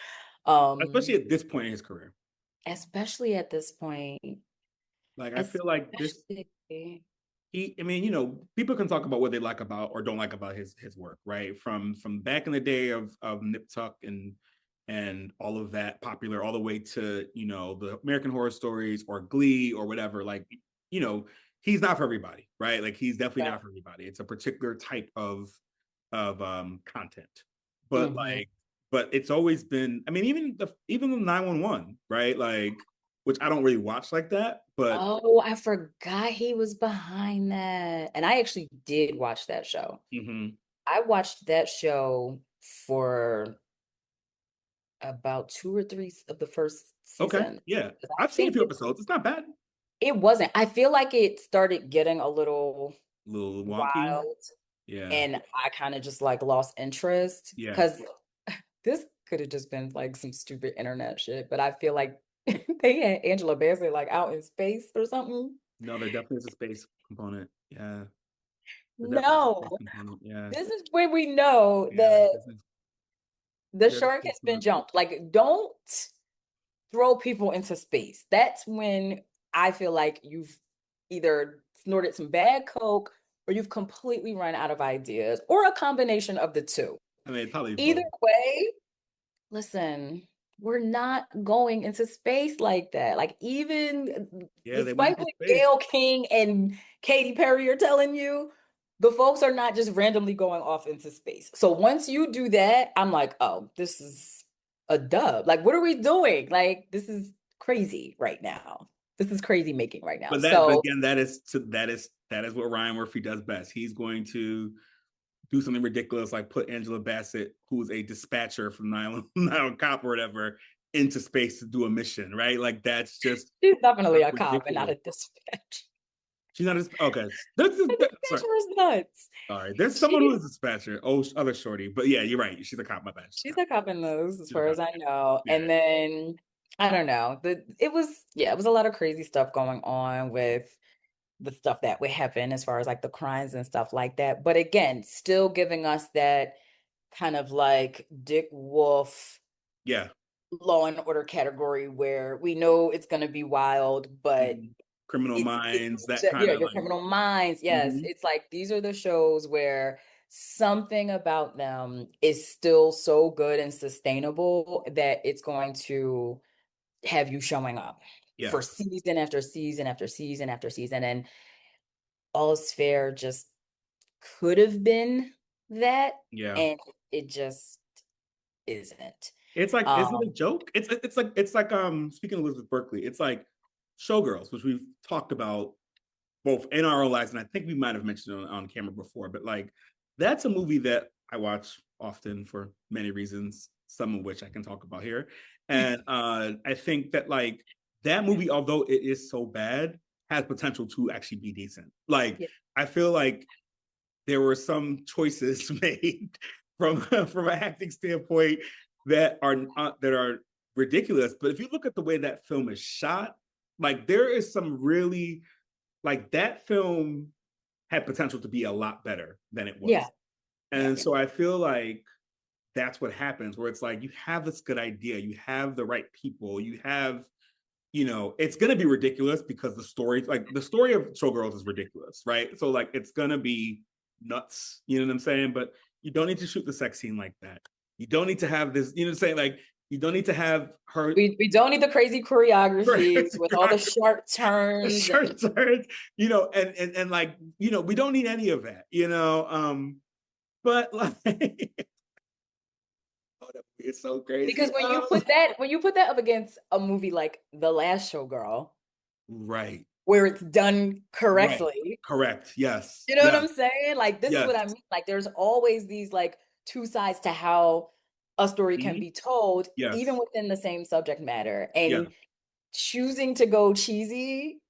Especially at this point in his career. Especially at this point. Like, I feel like this, people can talk about what they like about or don't like about his work, right? From back in the day of Nip Tuck and all of that popular, all the way to, the American Horror Stories or Glee or whatever. Like, he's not for everybody, right? Like, he's definitely not for everybody. It's a particular type of content. But but it's always been, I mean, even the 911, right? Like, which I don't really watch like that, but I forgot he was behind that. And I actually did watch that show. I watched that show for about 2 or 3 of the first season. Okay, yeah. I've seen a few episodes. It's not bad. It wasn't. I feel like it started getting a little wonky. Wild. Yeah. And I kind of just like lost interest. Yeah. Because this could have just been like some stupid internet shit, but I feel like they had Angela Bassett like out in space or something. No, there definitely is a space component. Yeah. No. Yeah. This is when we know that the shark has been jumped. Like, don't throw people into space. That's when I feel like you've either snorted some bad coke, or you've completely run out of ideas, or a combination of the two. I mean, probably Either both. way, listen, we're not going into space like that. Like, even Yeah, they went despite into what space. Gail King and Katy Perry are telling you, the folks are not just randomly going off into space. So once you do that, I'm like, oh, this is a dub. Like, what are we doing? Like, this is crazy right now. This is crazy making right now. But So again, that is what Ryan Murphy does best. He's going to do something ridiculous like put Angela Bassett, who's a dispatcher from Nile Cop or whatever, into space to do a mission, right? Like that's just she's definitely a cop and not ridiculous. a dispatcher. She's not okay. That's A sorry. dispatcher is nuts. Sorry, there's someone who She is a dispatcher. Oh, other shorty, but yeah, you're right. She's a cop. My bad. she's a cop in those, as She's a far cop. as I know. Yeah, And then I don't know. It was a lot of crazy stuff going on with the stuff that would happen as far as like the crimes and stuff like that. But again, still giving us that kind of like Dick Wolf yeah. Law and Order category where we know it's going to be wild, but Mhm. Criminal Minds, that kind yeah, of your like. Criminal Minds. Yes, Mhm. it's like these are the shows where something about them is still so good and sustainable that it's going to have you showing up Yeah, for season after season after season after season. And All is Fair just could have been that, yeah. and it just isn't. It's like, is it a Um, joke? It's like speaking of Elizabeth Berkley, it's like Showgirls, which we've talked about both in our own lives, and I think we might have mentioned it on camera before, but like that's a movie that I watch often for many reasons, some of which I can talk about here. And I think that like that movie, although it is so bad, has potential to actually be decent. Like yeah, I feel like there were some choices made from an acting standpoint that are ridiculous. But if you look at the way that film is shot, like there is some really like that film had potential to be a lot better than it yeah, was. yeah, And so I feel like that's what happens where it's like you have this good idea, you have the right people, you have, it's going to be ridiculous because the story of Showgirls is ridiculous, right? So like it's going to be nuts, you know what I'm saying? But you don't need to shoot the sex scene like that. You don't need to have this, you know what I'm saying? Like you don't need to have her we don't need the crazy choreography with all the sharp turns and shirt turns, and like, we don't need any of that, but like, oh, it's so crazy. because when you put that up against a movie like The Last Showgirl, Right, where it's done right, correctly, correct. Yes, you know what yes, I'm saying? Like, this is yes. what I mean. Like, there's always these like two sides to how a story can Mhm. be told, even Yes, within the same subject matter. yeah, And choosing to go cheesy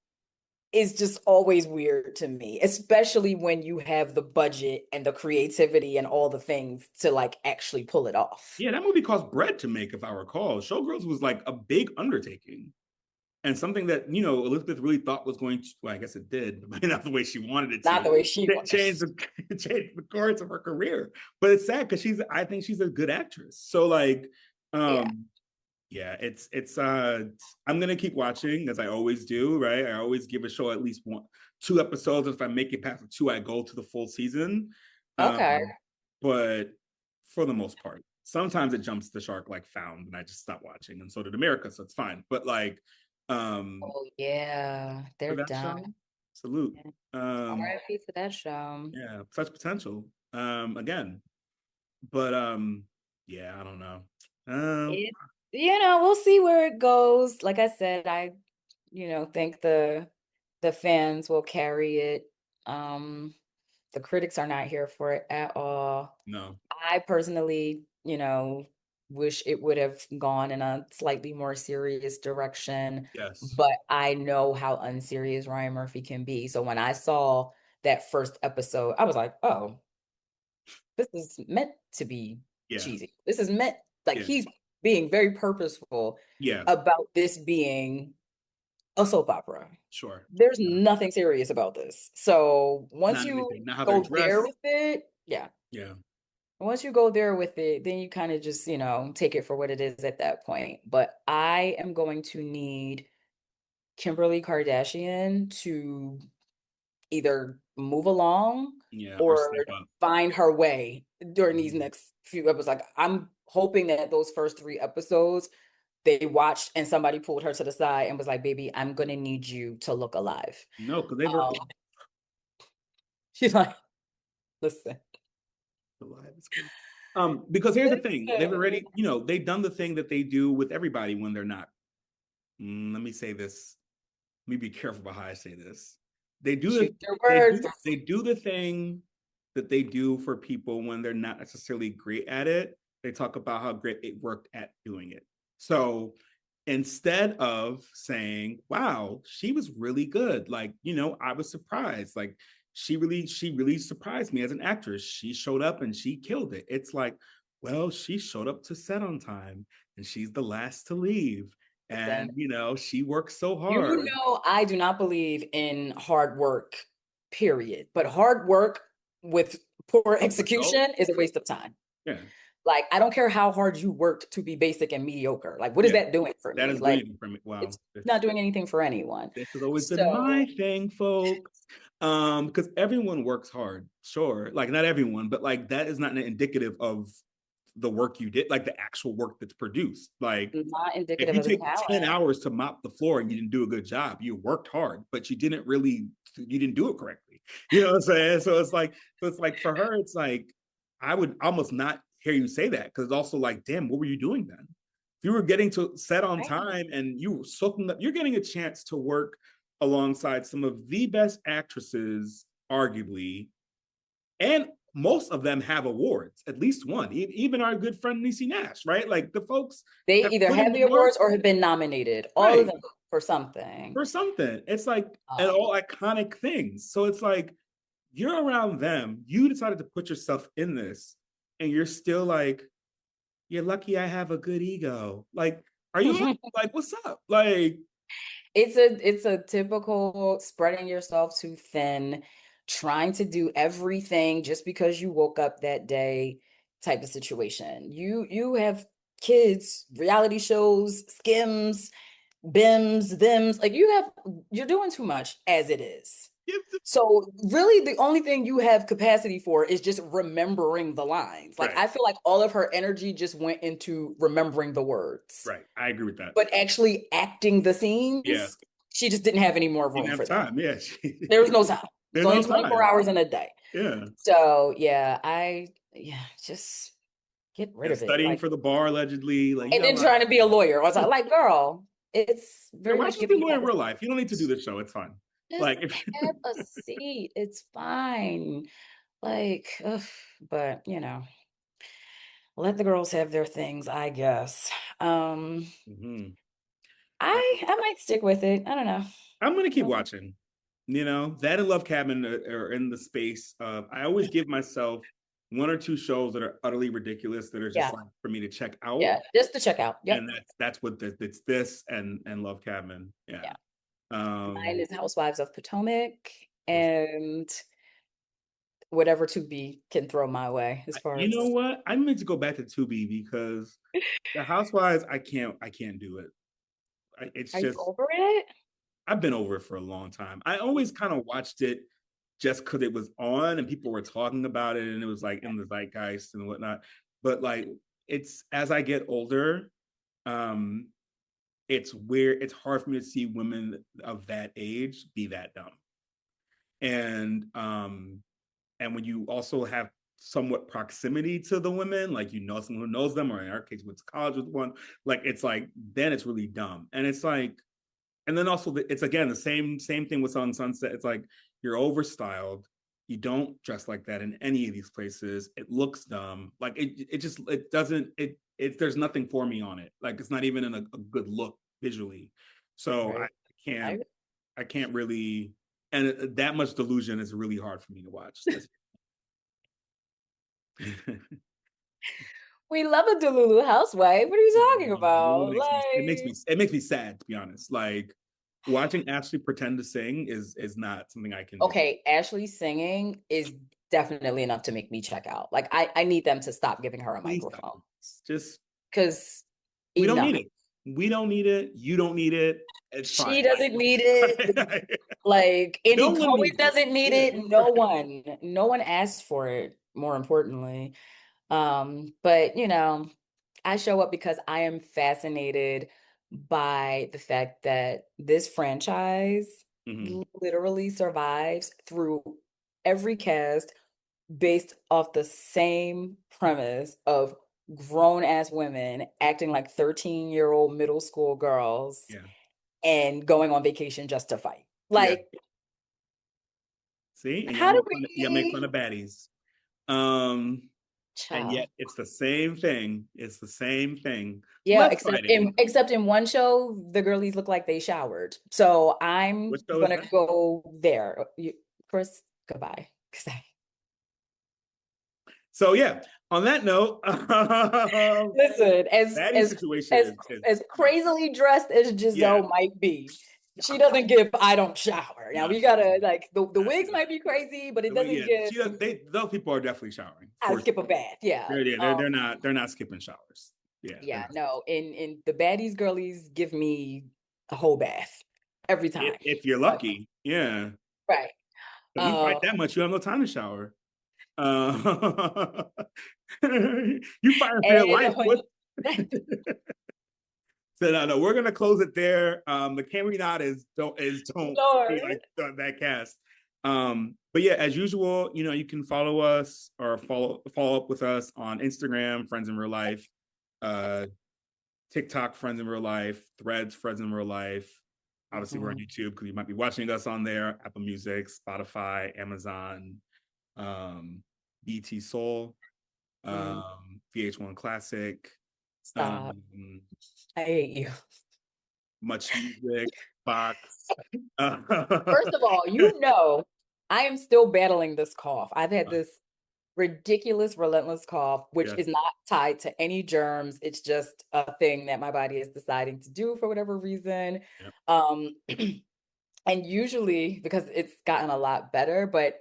is just always weird to me, especially when you have the budget and the creativity and all the things to like actually pull it off. yeah. That movie cost bread to make, if I recall. Showgirls was like a big undertaking and something that Elizabeth really thought was going to. Well, I guess it did, but not the way she wanted it Not to. the way she It wants. changed the changed the course of her career. But it's sad because I think she's a good actress. So like, Yeah. um, yeah, I'm gonna keep watching as I always do, right? I always give a show at least two episodes. If I make it past the two, I go to the full season. Okay. But for the most part, sometimes it jumps the shark like Found, and I just stop watching. And so did America, so it's fine. But like, Oh yeah, for they're that show, done. salute. Yeah. Um, R.I.P. to that show. yeah, such potential. Again, but yeah, I don't know. It, we'll see where it goes. Like I said, I, think the fans will carry it. Um, the critics are not here for it at all. No, I personally, wish it would have gone in a slightly more serious direction, yes, but I know how unserious Ryan Murphy can be. So when I saw that first episode, I was like, oh, this is meant to be yeah, cheesy. This is meant like yeah, he's being very purposeful yeah, about this being a soap opera. sure. There's Yeah. nothing serious about this. So once Not you anything, not how they're go there dressed. with it, yeah. Yeah, Once you go there with it, then you kind of just, take it for what it is at that point. But I am going to need Kimberly Kardashian to either move along Yeah, or or step up. find her way during these Mhm. next few episodes. Like, I'm hoping that those first 3 episodes they watched and somebody pulled her to the side and was like, "Baby, I'm gonna need you to look alive." No, because they were She's like, "Listen, alive. It's crazy. Because here's the thing: they've listen." already, they've done the thing that they do with everybody when they're not. Let me say this. Let me be careful about how I say this. They do the Choose your they do words. they do the thing that they do for people when they're not necessarily great at it. They talk about how great it worked at doing it. So instead of saying, "Wow, she was really good," like, I was surprised. Like, she really surprised me as an actress. She showed up and she killed it. It's like, well, she showed up to set on time and she's the last to leave. Listen, And she works so you hard. know, I do not believe in hard work, period. But hard work with poor Result? execution is a waste of time. Yeah. Like, I don't care how hard you worked to be basic and mediocre. Like, what is Yeah. that doing for That me? is Like, doing it for me. Wow. it's not doing anything for anyone. This has always been So, my thing, folks. Because everyone works hard, sure. Like, not everyone, but like that is not indicative of the work you did, like the actual work that's produced. Like, not if indicative you of the take 10 talent. hours to mop the floor and you didn't do a good job, you worked hard, but you didn't do it correctly. You know what I'm saying? So it's like for her, it's like, I would almost not hear you say that, because it's also like, damn, what were you doing then? If you were getting to set on Right? time and you were soaking up, you're getting a chance to work alongside some of the best actresses, arguably, and most of them have awards, at least one. Even our good friend Niecy Nash, right? Like, the folks They have either put in have the the work, awards or have been nominated, all of right, them for something. for something. It's like, and Um, all iconic things. So it's like, you're around them. You decided to put yourself in this, and you're still like, you're lucky I have a good ego. Like, are you like, what's up? Like, it's a typical spreading yourself too thin, trying to do everything just because you woke up that day type of situation. You have kids, reality shows, skims, bims, thems. Like, you're doing too much as it is. So really the only thing you have capacity for is just remembering the lines. Like, right, I feel like all of her energy just went into remembering the words. right. I agree with that. But actually acting the Yeah, scenes, she just didn't have any more you room didn't for have that. time. Yeah, There was no time. It's there's only no 24 time. hours in a day. Yeah, So yeah, just get rid and of it. studying Like, for the bar allegedly. Like, you and got a then lot. trying to be a lawyer. I was like, girl, it's Yeah, very why much don't you giving do you lawyer have in real life? You don't need to do this show. It's fun. just Like, if have a seat. It's fine. Like, ugh, but let the girls have their things, I guess. Mhm. I might stick with it. I don't know. I'm gonna keep watching. That and Love Cabin are in the space of, I always give myself one or two shows that are utterly ridiculous that are just Yeah, like for me to check out. yeah, just to check out. And Yep. that's what it's this and Love Cabin. Yeah. Yeah. Mine Um is Housewives of Potomac and whatever to be can throw my way as far you know as what? I need to go back to Tubi, because the Housewives, I can't do it. It's are you just, over it? I've been over it for a long time. I always kind of watched it just because it was on and people were talking about it and it was like in the zeitgeist and whatnot. But like, it's, as I get older, um, it's weird. It's hard for me to see women of that age be that dumb. And when you also have somewhat proximity to the women, like, someone who knows them, or in our case went to college with one, like, it's like, then it's really dumb. And it's like, and then also it's again the same thing with Sun Sunset. It's like, you're overstyled. You don't dress like that in any of these places. It looks dumb. Like, it just, it doesn't, there's nothing for me on it. Like, it's not even in a good look visually. So I Right. can't I, I can't really, and that much delusion is really hard for me to watch. we love a Delulu housewife. What are you talking It about? makes me it makes Like, me it makes me sad, to be honest. Like, watching Ashley pretend to sing is not something I can do. okay, Ashley singing is definitely enough to make me check out. Like, I need them to stop giving her a Please microphone don't. Just, because we don't need enough. it. We don't need it. You don't need it. It's She fine. doesn't need it. Like Andy No one Cohen needs it. doesn't need Yeah. it. No one asked for it, more importantly. But I show up because I am fascinated by the fact that this franchise Mhm. literally survives through every cast based off the same premise of grown ass women acting like 13-year-old middle school girls Yeah. and going on vacation just to fight. Yeah. Like, See, and how do y'all make fun we of baddies. And Child. yet it's the same thing. It's the same thing. Yeah, Less fighting. except in one show, the girlies look like they showered. So I'm Which show is gonna that? go there. Chris, goodbye. So yeah, on that note, Listen, baddie situation as crazily dressed as yeah. Giselle might be, she doesn't give I don't shower. Now No, we she doesn't. gotta like the wigs might be crazy, but it doesn't give Those people are definitely showering. I skip a bath. Yeah. They're not skipping showers. Yeah. Yeah, no. In the baddies girlies give me a whole bath every time. If you're lucky, yeah. Right. If you fight that much, you have no time to shower. You fighting for your life. And So no, we're gonna close it there. The Camry knot is don't Lord. like that cast. But yeah, as usual, you can follow us or follow up with us on Instagram, Friends in Real Life, TikTok, Friends in Real Life, Threads, Friends in Real Life. Obviously, we're on YouTube because you might be watching us on there, Apple Music, Spotify, Amazon, BT Soul, VH1 Classic. Stop. I hate you. Much Music, Fox. First of all, I am still battling this cough. I've had this ridiculous, relentless cough, which is not tied to any germs. It's just a thing that my body is deciding to do for whatever reason. And usually, because it's gotten a lot better, but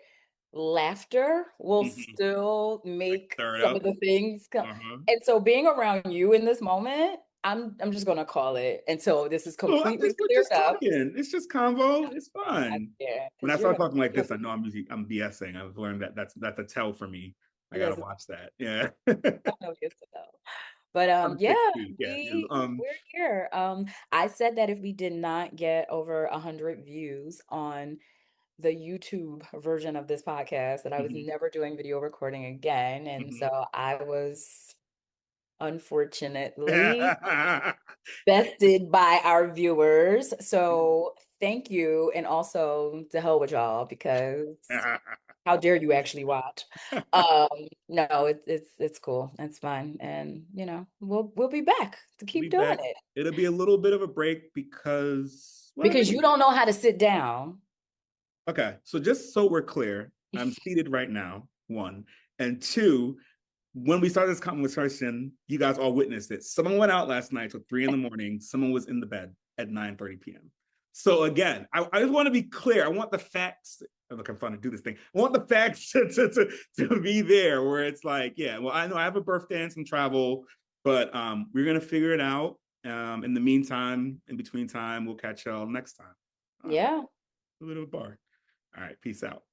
laughter will still make some of the things come. And so being around you in this moment, I'm just gonna call it until this is completely cleared up. It's just convo. It's fun. Yeah, when I start talking like this, I know I'm BSing. I've learned that that's a tell for me. I gotta watch that. Yeah. I know it's a tell. But we're here. I said that if we did not get over 100 views on the YouTube version of this podcast, that I was never doing video recording again. And so I was unfortunately bested by our viewers. So thank you. And also to hell with y'all, because how dare you actually watch? No, it's cool. It's fine. And we'll be back to keep doing it. It'll be a little bit of a break because you don't know how to sit down. Okay, so just so we're clear, I'm seated right now, one. And two, when we started this conversation, you guys all witnessed it. Someone went out last night till 3 a.m. Someone was in the bed at 9:30 p.m. So again, I just want to be clear. I want the facts. I'm looking fun to do this thing. I want the facts to be there where it's like, yeah, well, I know I have a birthday and some travel, but we're going to figure it out. In the meantime, in between time, we'll catch y'all next time. Yeah. A little bar. All right, peace out.